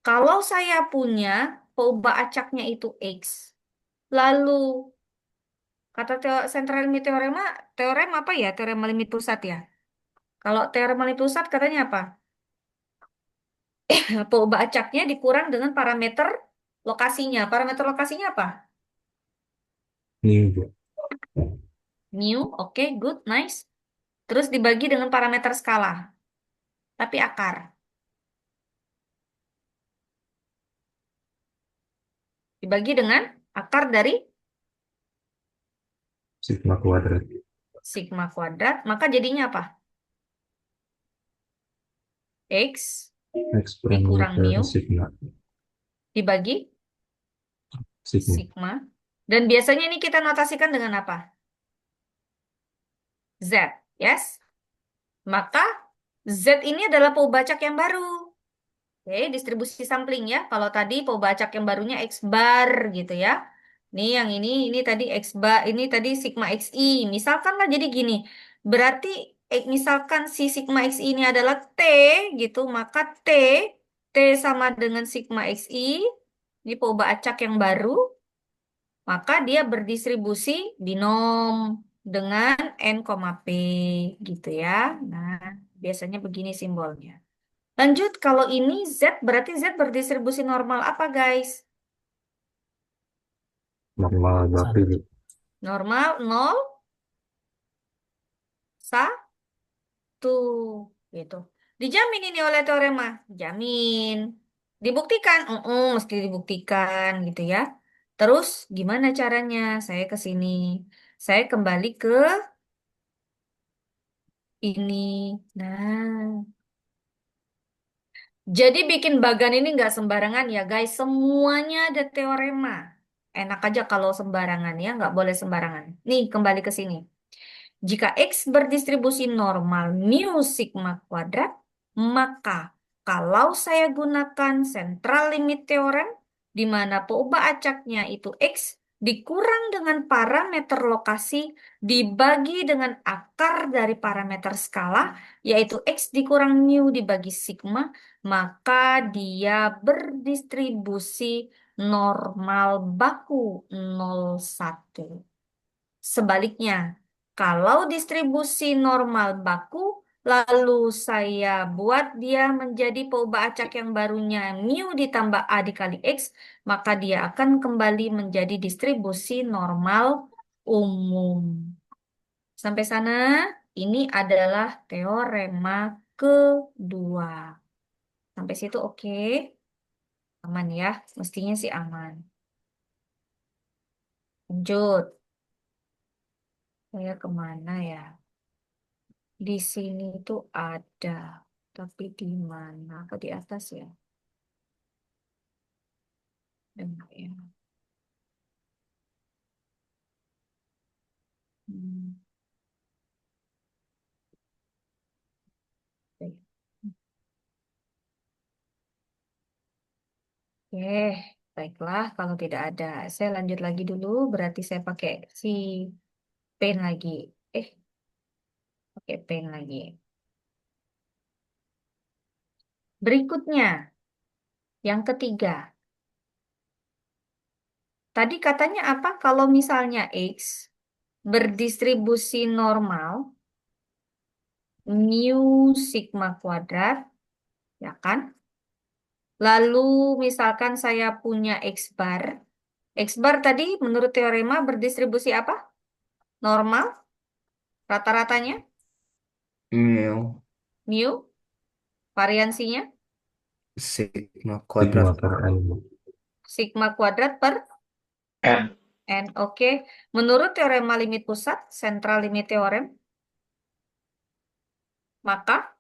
kalau saya punya Pobacaknya itu X, lalu kata central limit theorem, teorem apa ya? Teorema limit pusat ya. Kalau teorema limit pusat katanya apa? Pobacaknya dikurang dengan parameter lokasinya. Parameter lokasinya apa? Nih, Bu. Mu, oke, good, nice. Terus dibagi dengan parameter skala, tapi akar. Dibagi dengan akar dari Sigma kuadrat. sigma kuadrat, maka jadinya apa? X X kurang dikurang dari mu sigma. dibagi Sigma. sigma. Dan biasanya ini kita notasikan dengan apa? Z, yes? Maka Z ini adalah Pobacak yang baru. Oke, distribusi sampling ya. Kalau tadi Pobacak yang barunya X bar gitu ya. Nih yang ini tadi X bar, ini tadi sigma XI. Misalkan lah jadi gini. Berarti misalkan si sigma XI ini adalah T gitu, maka T sama dengan sigma XI. Ini Pobacak yang baru, maka dia berdistribusi binom dengan N, P gitu ya. Nah, biasanya begini simbolnya. Lanjut, kalau ini Z berarti Z berdistribusi normal apa guys? Normal berarti Normal 0, 1 gitu. Dijamin ini oleh teorema. Jamin. Dibuktikan? Mesti dibuktikan gitu ya. Terus gimana caranya? Saya ke sini. Saya kembali ke ini. Nah, jadi bikin bagan ini nggak sembarangan ya guys. Semuanya ada teorema. Enak aja kalau sembarangan ya, nggak boleh sembarangan. Nih, kembali ke sini. Jika X berdistribusi normal mu sigma kuadrat, maka kalau saya gunakan central limit theorem, di mana pooba acaknya itu X, dikurang dengan parameter lokasi, dibagi dengan akar dari parameter skala, yaitu X dikurang mu dibagi sigma, maka dia berdistribusi normal baku 0,1. Sebaliknya, kalau distribusi normal baku, lalu saya buat dia menjadi Poba acak yang barunya mu ditambah A dikali X, maka dia akan kembali menjadi distribusi normal umum. Sampai sana, ini adalah teorema kedua. Sampai situ oke? Aman ya? Mestinya sih aman. Lanjut. Saya kemana ya? Di sini tuh ada, tapi di mana? Apa di atas ya? Enggak ya. Hmm, oke. Oke, baiklah. Kalau tidak ada, saya lanjut lagi dulu. Berarti saya pakai si pen lagi. Eh, pakai pen lagi. Berikutnya, yang ketiga. Tadi katanya apa? Kalau misalnya X berdistribusi normal, mu sigma kuadrat, ya kan? Lalu misalkan saya punya X bar. X bar tadi menurut teorema berdistribusi apa? Normal, rata-ratanya Mil. mu. Variansinya Sigma Sigma kuadrat per N. sigma kuadrat per N. N. Oke. Menurut teorema limit pusat, central limit theorem, maka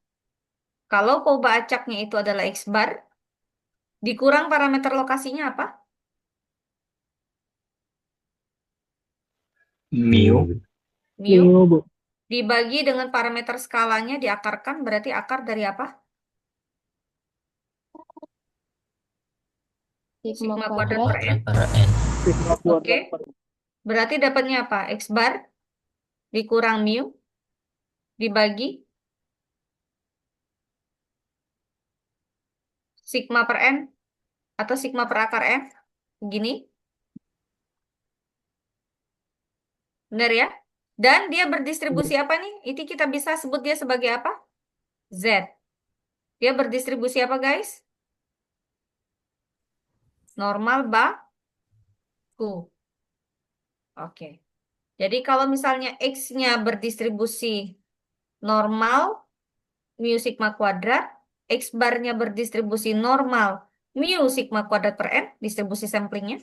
kalau peubah acaknya itu adalah X bar, dikurang parameter lokasinya apa? Mu. Mu. Dibagi dengan parameter skalanya diakarkan, berarti akar dari apa? Sigma kuadrat per N. Oke. Berarti dapatnya apa? X bar dikurang mu dibagi sigma per N atau sigma per akar N. Begini. Benar ya? Dan dia berdistribusi apa nih? Itu kita bisa sebut dia sebagai apa? Z. Dia berdistribusi apa, guys? Normal baku. Oke. Jadi kalau misalnya X-nya berdistribusi normal, mu sigma kuadrat, X bar-nya berdistribusi normal, mu sigma kuadrat per N, distribusi samplingnya.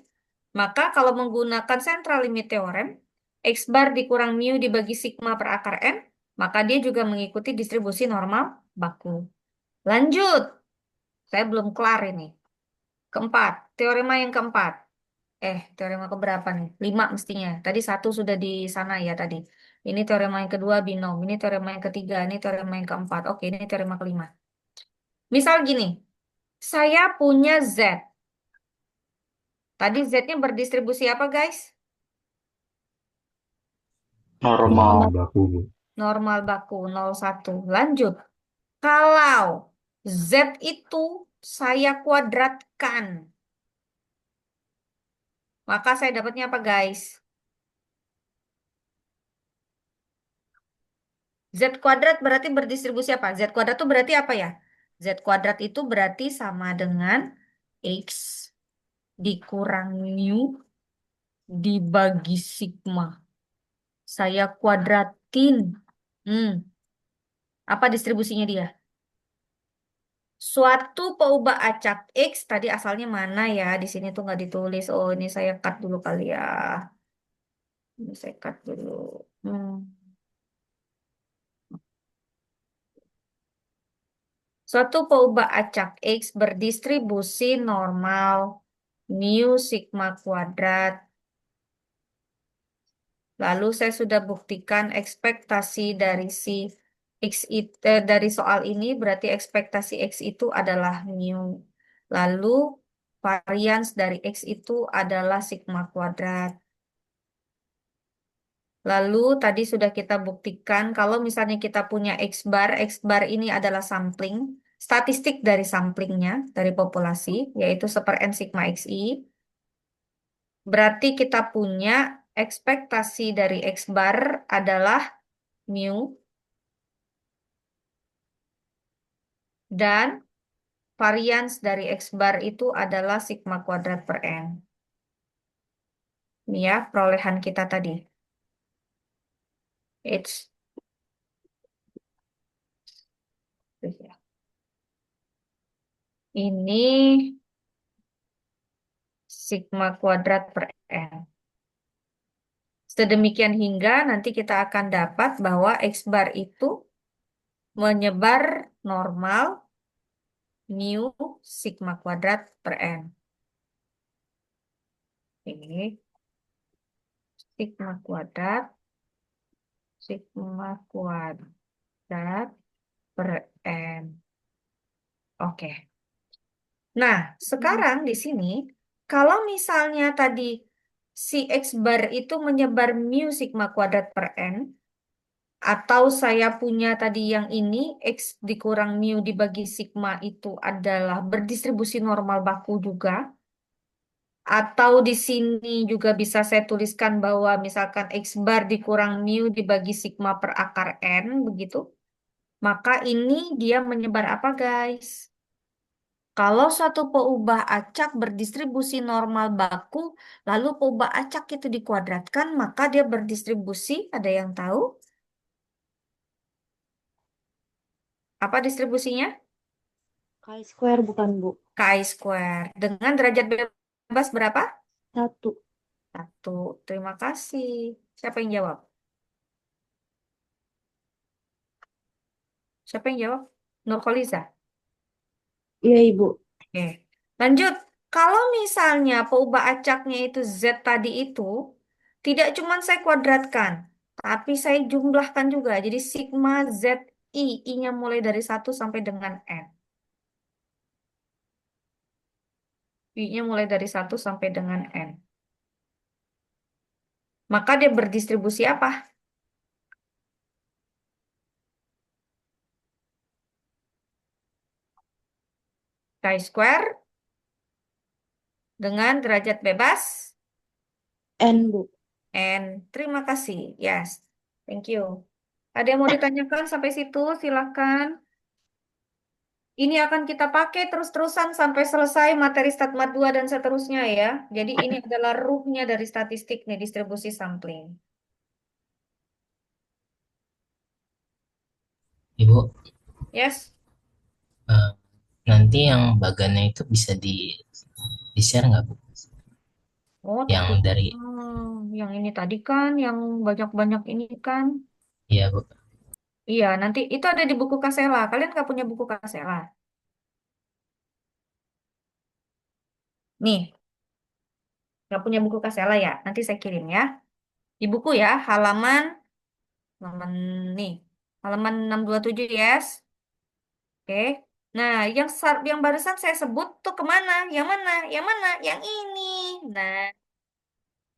Maka kalau menggunakan central limit theorem, X bar dikurang mu dibagi sigma per akar N, maka dia juga mengikuti distribusi normal baku. Lanjut. Saya belum kelar ini. Keempat, teorema yang keempat. Teorema keberapa nih? 5 mestinya. Tadi 1 sudah di sana ya tadi. Ini teorema yang kedua binom. Ini teorema yang ketiga. Ini teorema yang keempat. Oke, ini teorema kelima. Misal gini, saya punya Z. Tadi Z-nya berdistribusi apa, guys? Normal. Baku. Normal baku 0,1. Lanjut. Kalau Z itu saya kuadratkan, maka saya dapatnya apa, guys? Z kuadrat berarti berdistribusi apa? Z kuadrat itu berarti apa ya? Z kuadrat itu berarti sama dengan X dikurang mu dibagi sigma. Saya kuadratin. Apa distribusinya dia? Suatu peubah acak X, tadi asalnya mana ya? Di sini tuh nggak ditulis. Oh, ini saya cut dulu kali ya. Ini saya cut dulu. Suatu peubah acak X berdistribusi normal mu sigma kuadrat. Lalu saya sudah buktikan ekspektasi dari si X dari soal ini berarti ekspektasi X itu adalah mu. Lalu varians dari X itu adalah sigma kuadrat. Lalu tadi sudah kita buktikan kalau misalnya kita punya X bar ini adalah sampling, statistik dari samplingnya, dari populasi, yaitu 1/n sigma XI. Berarti kita punya ekspektasi dari X bar adalah mu, dan varians dari X bar itu adalah sigma kuadrat per N. Ini ya perolehan kita tadi. It's ini sigma kuadrat per N. Sedemikian hingga nanti kita akan dapat bahwa X bar itu menyebar normal mu sigma kuadrat per N. Ini sigma kuadrat per N. Oke. Nah, sekarang di sini kalau misalnya tadi si X bar itu menyebar mu sigma kuadrat per N, atau saya punya tadi yang ini, X dikurang mu dibagi sigma itu adalah berdistribusi normal baku juga. Atau di sini juga bisa saya tuliskan bahwa misalkan X bar dikurang mu dibagi sigma per akar N, begitu. Maka ini dia menyebar apa, guys? Kalau suatu peubah acak berdistribusi normal baku, lalu peubah acak itu dikuadratkan, maka dia berdistribusi, ada yang tahu? Apa distribusinya? chi-square bukan, Bu. Chi-square. Dengan derajat bebas berapa? 1. 1. Terima kasih. Siapa yang jawab? Siapa yang jawab? Nurkholiza. Iya, Ibu. Oke. Lanjut. Kalau misalnya peubah acaknya itu Z tadi itu, tidak cuma saya kuadratkan, tapi saya jumlahkan juga. Jadi sigma ZI, I-nya mulai dari 1 sampai dengan N. I-nya mulai dari 1 sampai dengan N. Maka dia berdistribusi apa? Chi-square dengan derajat bebas N, Bu. N. Terima kasih. Yes. Thank you. Ada yang mau ditanyakan sampai situ? Silakan. Ini akan kita pakai terus-terusan sampai selesai materi Statmat 2 dan seterusnya ya. Jadi ini adalah ruhnya dari statistik nih, distribusi sampling. Ibu, Yes. nanti yang bagannya itu bisa di-share nggak, Bu? Oh, Yang tapi dari, yang ini tadi kan, yang banyak-banyak ini kan. iya, Bu. Iya, nanti itu ada di buku Kasela. Kalian nggak punya buku Kasela? Nih, nggak punya buku Kasela ya? Nanti saya kirim ya. Di buku ya, halaman nih, halaman 627 yes. Oke. Nah, yang barusan saya sebut tuh kemana? Yang mana? Yang mana? Yang ini. Nah,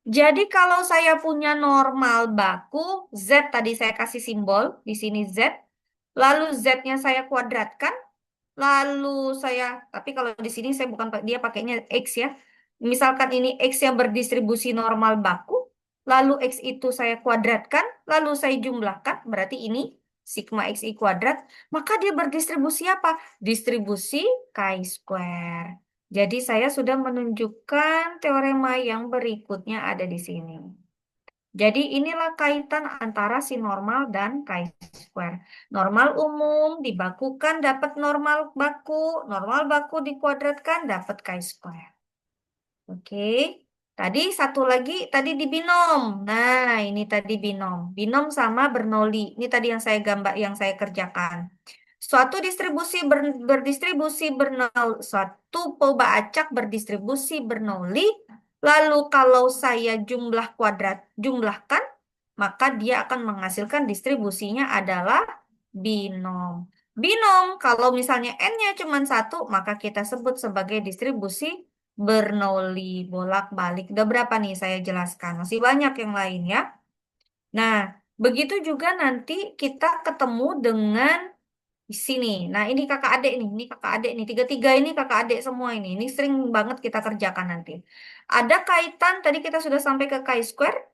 jadi kalau saya punya normal baku, Z tadi saya kasih simbol, di sini Z, lalu Z-nya saya kuadratkan, lalu tapi kalau di sini saya bukan, dia pakainya X ya. Misalkan ini X yang berdistribusi normal baku, lalu X itu saya kuadratkan, lalu saya jumlahkan, berarti ini sigma XI kuadrat, maka dia berdistribusi apa? Distribusi chi-square. Jadi saya sudah menunjukkan teorema yang berikutnya ada di sini. Jadi inilah kaitan antara si normal dan chi-square. Normal umum dibakukan dapat normal baku dikuadratkan dapat chi-square. Oke. Tadi satu lagi tadi di binom. Nah, ini tadi binom. Binom sama Bernoulli. Ini tadi yang saya gambar, yang saya kerjakan. Suatu suatu peubah acak berdistribusi Bernoulli. Lalu kalau saya jumlahkan, maka dia akan menghasilkan distribusinya adalah binom. Binom, kalau misalnya N-nya cuma 1, maka kita sebut sebagai distribusi Bernoulli. Bolak-balik. Udah berapa nih saya jelaskan? Masih banyak yang lain ya. Nah, begitu juga nanti kita ketemu dengan di sini. Nah, ini kakak adik nih. Ini kakak adik nih. Tiga-tiga ini kakak adik semua ini. Ini sering banget kita kerjakan nanti. Ada kaitan, tadi kita sudah sampai ke chi-square.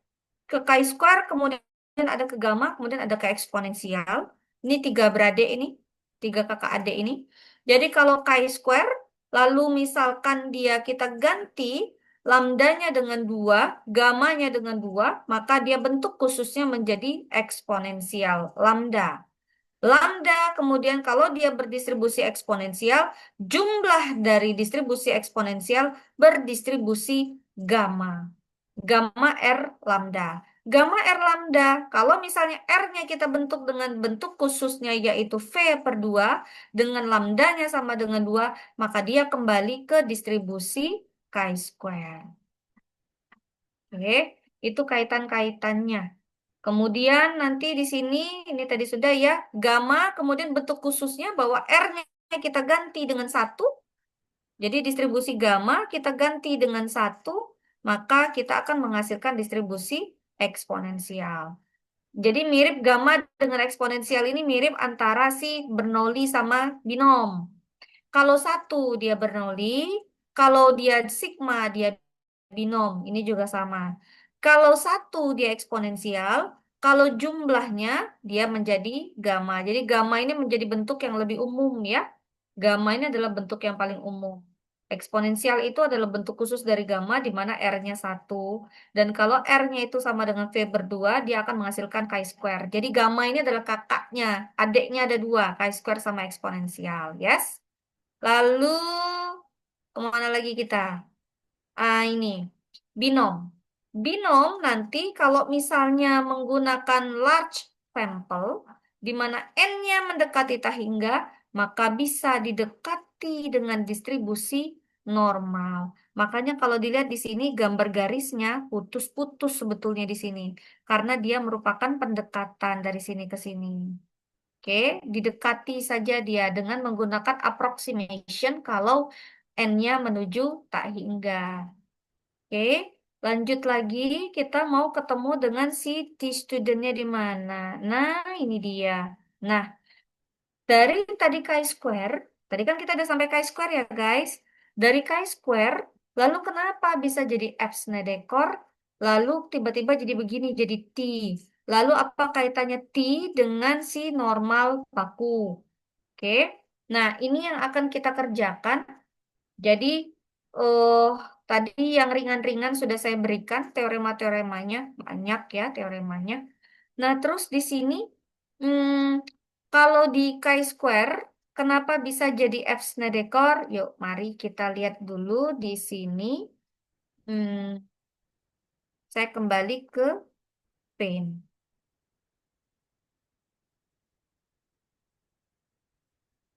Ke chi-square, kemudian ada ke gamma, kemudian ada ke eksponensial. Ini tiga beradik ini. Tiga kakak adik ini. Jadi kalau chi-square, lalu misalkan kita ganti lambdanya dengan 2, gamanya dengan 2, maka dia bentuk khususnya menjadi eksponensial lambda. Lambda, kemudian kalau dia berdistribusi eksponensial, jumlah dari distribusi eksponensial berdistribusi gamma. Gamma R lambda. Gamma R lambda, kalau misalnya R-nya kita bentuk dengan bentuk khususnya yaitu V per 2, dengan lambdanya sama dengan 2, maka dia kembali ke distribusi chi-square. Oke, itu kaitan-kaitannya. Kemudian nanti di sini, ini tadi sudah ya, gamma, kemudian bentuk khususnya bahwa R-nya kita ganti dengan 1. Jadi distribusi gamma kita ganti dengan 1, maka kita akan menghasilkan distribusi eksponensial. Jadi mirip gamma dengan eksponensial ini mirip antara si Bernoulli sama binom. Kalau 1 dia Bernoulli, kalau dia sigma dia binom, ini juga sama. Kalau 1 dia eksponensial, kalau jumlahnya dia menjadi gamma. Jadi gamma ini menjadi bentuk yang lebih umum ya. Gamma ini adalah bentuk yang paling umum. Eksponensial itu adalah bentuk khusus dari gamma di mana R-nya 1. Dan kalau R-nya itu sama dengan V berdua, dia akan menghasilkan chi-square. Jadi gamma ini adalah kakaknya, adiknya ada 2, chi-square sama eksponensial. Yes? Lalu kemana lagi kita? Ini binom. Binom nanti kalau misalnya menggunakan large sampel, di mana N-nya mendekati tak hingga, maka bisa didekati dengan distribusi normal. Makanya kalau dilihat di sini gambar garisnya putus-putus sebetulnya di sini, karena dia merupakan pendekatan dari sini ke sini. Oke, didekati saja dia dengan menggunakan approximation kalau N-nya menuju tak hingga. Oke, lanjut lagi. Kita mau ketemu dengan si T-studentnya di mana. Nah, ini dia. Nah, dari tadi chi-square, tadi kan kita udah sampai chi-square ya guys. Dari chi-square, lalu kenapa bisa jadi F Snedekor? Lalu tiba-tiba jadi begini, jadi T. Lalu apa kaitannya T dengan si normal baku? Oke, nah ini yang akan kita kerjakan. Jadi, eh tadi yang ringan-ringan sudah saya berikan teorema-teoremanya, banyak ya teoremanya. Nah, terus di sini, hmm, kalau di chi-square, kenapa bisa jadi F Snedekor? Yuk, mari kita lihat dulu di sini. Hmm, saya kembali ke Paint.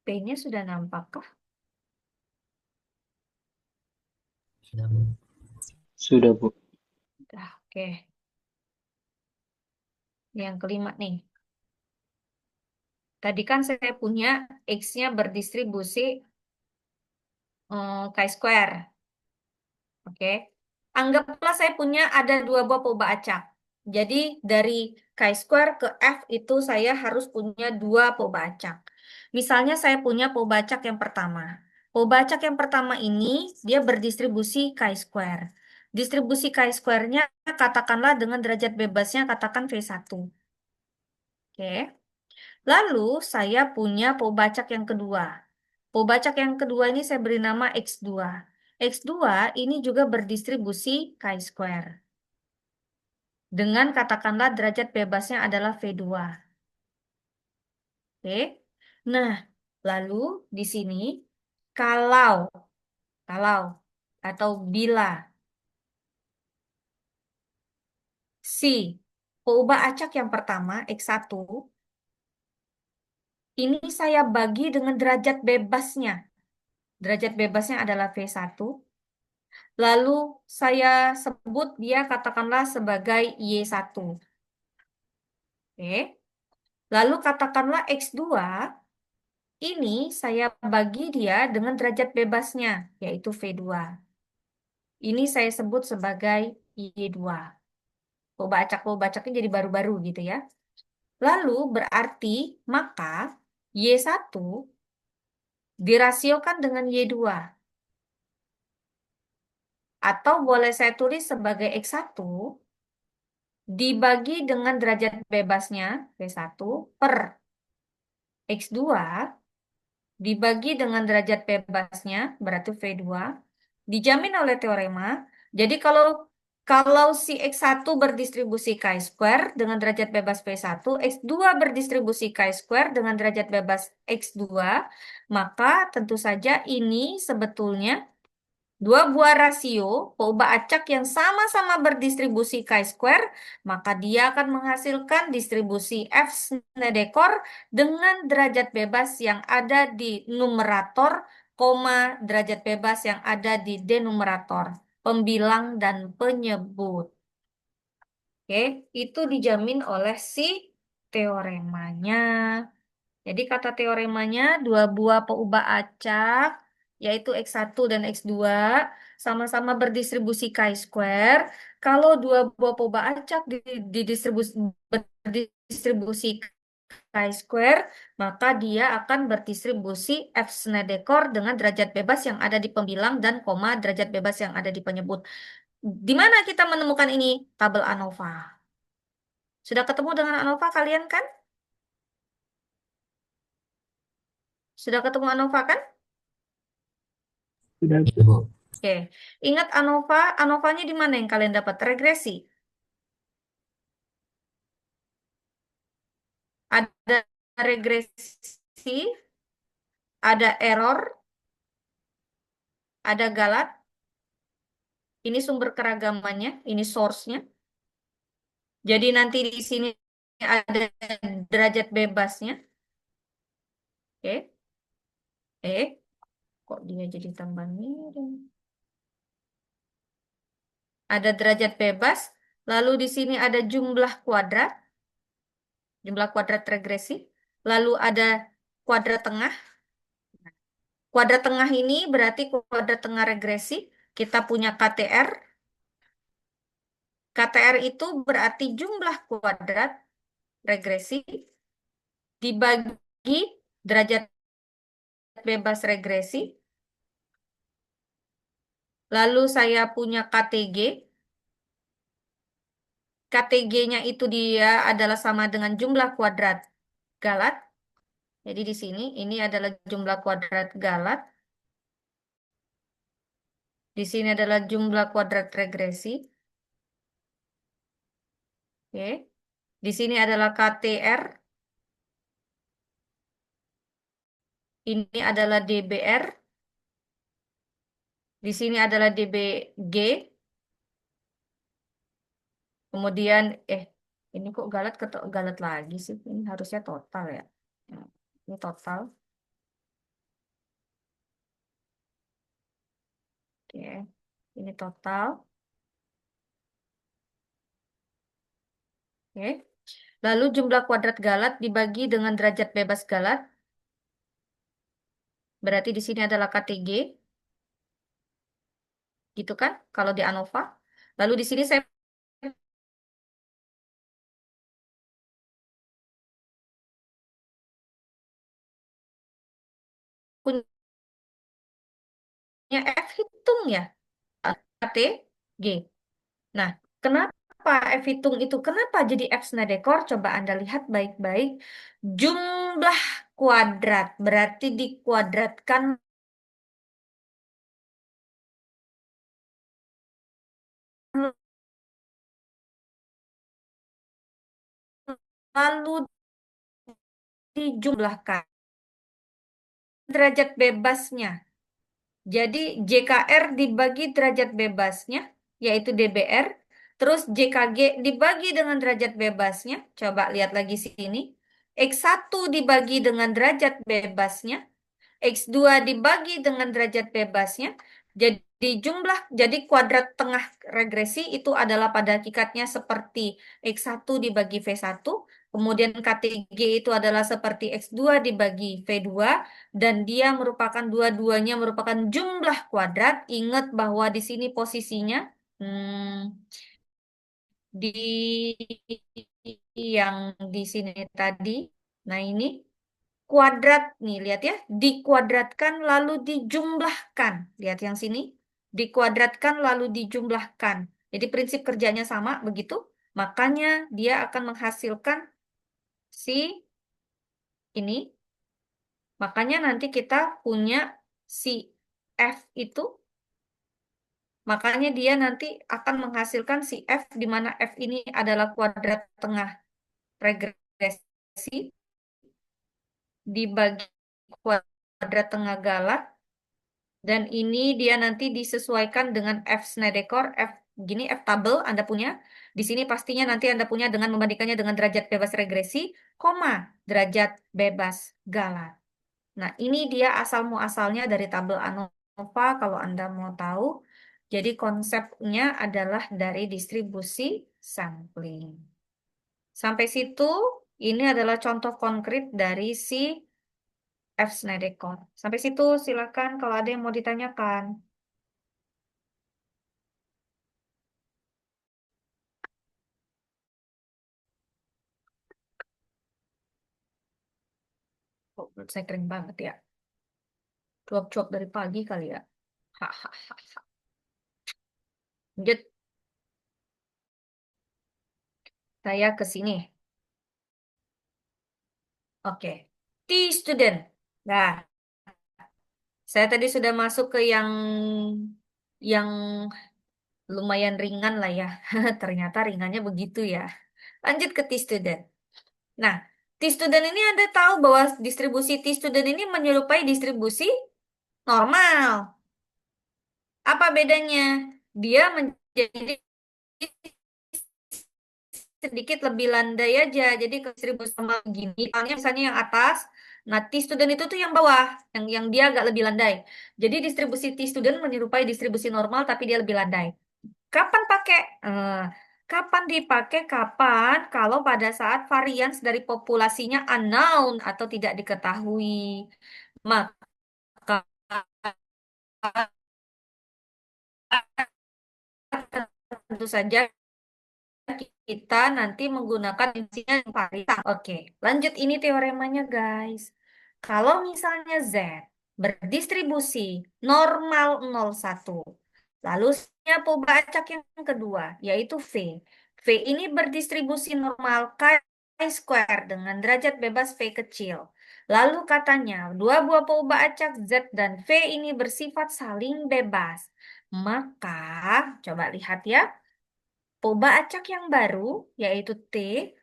Paint-nya sudah nampakkah? Sudah, Bu. Sudah, Bu. Sudah, oke. Yang kelima nih. Tadi kan saya punya X-nya berdistribusi chi-square. Oke. Anggaplah saya punya ada dua buah poba acak. Jadi dari chi-square ke F itu saya harus punya dua poba acak. Misalnya saya punya poba acak yang pertama. Poba acak yang pertama ini dia berdistribusi chi-square. Distribusi chi-square-nya katakanlah dengan derajat bebasnya katakan V1. Oke. Lalu saya punya pobacak yang kedua. Pobacak yang kedua ini saya beri nama X2. X2 ini juga berdistribusi chi-square. Dengan katakanlah derajat bebasnya adalah V2. Oke. Nah, lalu di sini kalau kalau atau bila si poba acak yang pertama X1 ini saya bagi dengan derajat bebasnya. Derajat bebasnya adalah V1. Lalu saya sebut dia katakanlah sebagai Y1. Oke. Lalu katakanlah X2, ini saya bagi dia dengan derajat bebasnya, yaitu V2. Ini saya sebut sebagai Y2. Pobacak-pobacaknya jadi baru-baru gitu ya. Lalu berarti maka Y1 dirasiokan dengan Y2. Atau boleh saya tulis sebagai X1 dibagi dengan derajat bebasnya V1 per X2 dibagi dengan derajat bebasnya berarti V2 dijamin oleh teorema. Jadi kalau si X1 berdistribusi chi-square dengan derajat bebas V1, X2 berdistribusi chi-square dengan derajat bebas X2, maka tentu saja ini sebetulnya dua buah rasio poba acak yang sama-sama berdistribusi chi-square, maka dia akan menghasilkan distribusi F Snedekor dengan derajat bebas yang ada di numerator, koma derajat bebas yang ada di denumerator, pembilang dan penyebut. Oke, itu dijamin oleh si teoremanya. Jadi kata teoremanya dua buah peubah acak yaitu X1 dan X2 sama-sama berdistribusi chi-square. Kalau dua buah peubah acak berdistribusi chi-square, maka dia akan berdistribusi F Snedekor dengan derajat bebas yang ada di pembilang dan koma derajat bebas yang ada di penyebut. Di mana kita menemukan ini? Tabel ANOVA. Sudah ketemu dengan ANOVA kalian kan? Sudah ketemu ANOVA kan? Sudah, Iya, Bu. Oke, ingat ANOVA, ANOVA-nya di mana yang kalian dapat? Regresi. Ada regresi, ada error, ada Galat. Ini sumber keragamannya, ini source-nya. Jadi nanti di sini ada derajat bebasnya. Oke. Kok dia jadi tambah miring? Ada derajat bebas, lalu di sini ada jumlah kuadrat regresi, lalu ada kuadrat tengah. Kuadrat tengah ini berarti kuadrat tengah regresi. Kita punya KTR. KTR itu berarti jumlah kuadrat regresi dibagi derajat bebas regresi. Lalu saya punya KTG. KTG-nya itu dia adalah sama dengan jumlah kuadrat Galat. Jadi di sini ini adalah jumlah kuadrat Galat. Di sini adalah jumlah kuadrat regresi. Oke. Di sini adalah KTR. Ini adalah DBR. Di sini adalah DBG. Kemudian, ini kok galat lagi sih? Ini harusnya total ya. Ini total. Oke. Ini total. Oke. Lalu jumlah kuadrat Galat dibagi dengan derajat bebas Galat. Berarti di sini adalah KTG. Gitu kan? Kalau di ANOVA. Lalu di sini saya punya F hitung ya. KTG. Nah, kenapa F hitung itu? Kenapa jadi F Snedekor? Coba Anda lihat baik-baik. Jumlah kuadrat berarti dikuadratkan lalu dijumlahkan derajat bebasnya. Jadi JKR dibagi derajat bebasnya, yaitu DBR. Terus JKG dibagi dengan derajat bebasnya. Coba lihat lagi sini. X1 dibagi dengan derajat bebasnya. X2 dibagi dengan derajat bebasnya. Jadi kuadrat tengah regresi itu adalah pada hakikatnya seperti X1 dibagi V1. Kemudian KTG itu adalah seperti X2 dibagi V2. Dan dia merupakan dua-duanya merupakan jumlah kuadrat. Ingat bahwa di sini posisinya di yang di sini tadi. Nah ini kuadrat nih, lihat ya, dikuadratkan lalu dijumlahkan. Lihat yang sini, dikuadratkan lalu dijumlahkan. Jadi prinsip kerjanya sama begitu. Makanya dia akan menghasilkan si ini. Makanya nanti kita punya si F itu. Makanya dia nanti akan menghasilkan si F, di mana F ini adalah kuadrat tengah regresi dibagi kuadrat tengah Galat. Dan ini dia nanti disesuaikan dengan F Snedekor, F gini, F tabel Anda punya. Di sini pastinya nanti Anda punya dengan membandingkannya dengan derajat bebas regresi, derajat bebas Galat. Nah, ini dia asal muasalnya dari tabel ANOVA kalau Anda mau tahu. Jadi konsepnya adalah dari distribusi sampling. Sampai situ, ini adalah contoh konkret dari si F Snedekor. Sampai situ silakan kalau ada yang mau ditanyakan. Oh, saya kering banget ya. Cuap-cuap dari pagi kali ya. Hahaha. Lanjut. Saya ke sini. Oke. T-student. Nah, saya tadi sudah masuk ke yang lumayan ringan lah ya. Ternyata ringannya begitu ya. Lanjut ke T-student. Nah, T-student ini Anda tahu bahwa distribusi T-student ini menyerupai distribusi normal. Apa bedanya? Dia menjadi sedikit lebih landai aja. Jadi ke 1000 sama gini. Misalnya yang atas, nah T student itu tuh yang bawah, yang dia agak lebih landai. Jadi distribusi T student menyerupai distribusi normal tapi dia lebih landai. Kapan pakai? Eh, kapan dipakai? Kapan? Kalau pada saat varians dari populasinya unknown atau tidak diketahui. Maka tentu saja kita nanti menggunakan insinya yang varian. Oke, lanjut ini teoremanya guys. Kalau misalnya Z berdistribusi normal 0,1, lalu punya acak yang kedua, yaitu V. V ini berdistribusi normal chi-square dengan derajat bebas V kecil. Lalu katanya, dua buah peubah acak Z dan V ini bersifat saling bebas. Maka, coba lihat ya, peubah acak yang baru, yaitu T,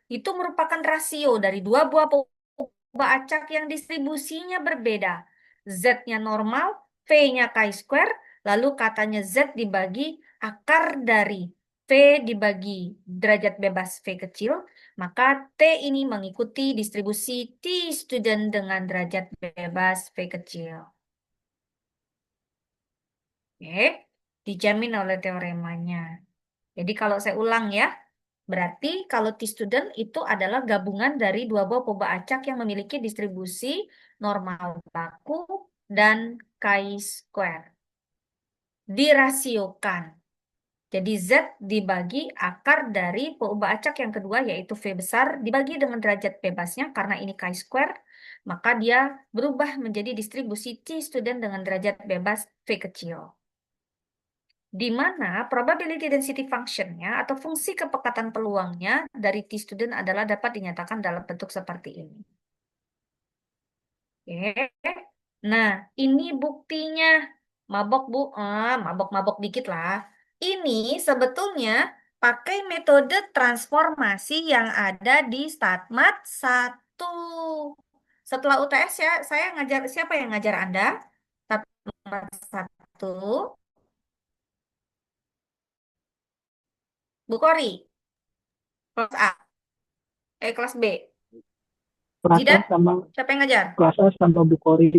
itu merupakan rasio dari dua buah peubah acak yang distribusinya berbeda. Z-nya normal, V-nya chi-square, lalu katanya Z dibagi akar dari V dibagi derajat bebas V kecil, maka T ini mengikuti distribusi T student dengan derajat bebas V kecil. Oke, dijamin oleh teoremanya. Jadi kalau saya ulang ya, berarti kalau T-student itu adalah gabungan dari dua buah peubah acak yang memiliki distribusi normal baku dan chi-square. Dirasiokan. Jadi Z dibagi akar dari peubah acak yang kedua yaitu V besar dibagi dengan derajat bebasnya karena ini chi-square, maka dia berubah menjadi distribusi T-student dengan derajat bebas V kecil. Di mana probability density function-nya atau fungsi kepekatan peluangnya dari T-student adalah dapat dinyatakan dalam bentuk seperti ini. Oke. Nah, ini buktinya. Mabok, Bu. Mabok-mabok dikit lah. Ini sebetulnya pakai metode transformasi yang ada di StatMat 1. Setelah UTS ya, saya ngajar, siapa yang ngajar Anda? StatMat 1. Bu Kori, kelas A, kelas B. Kelas A Jidat, sama siapa yang ngajar? kelas A sama Bu Kori.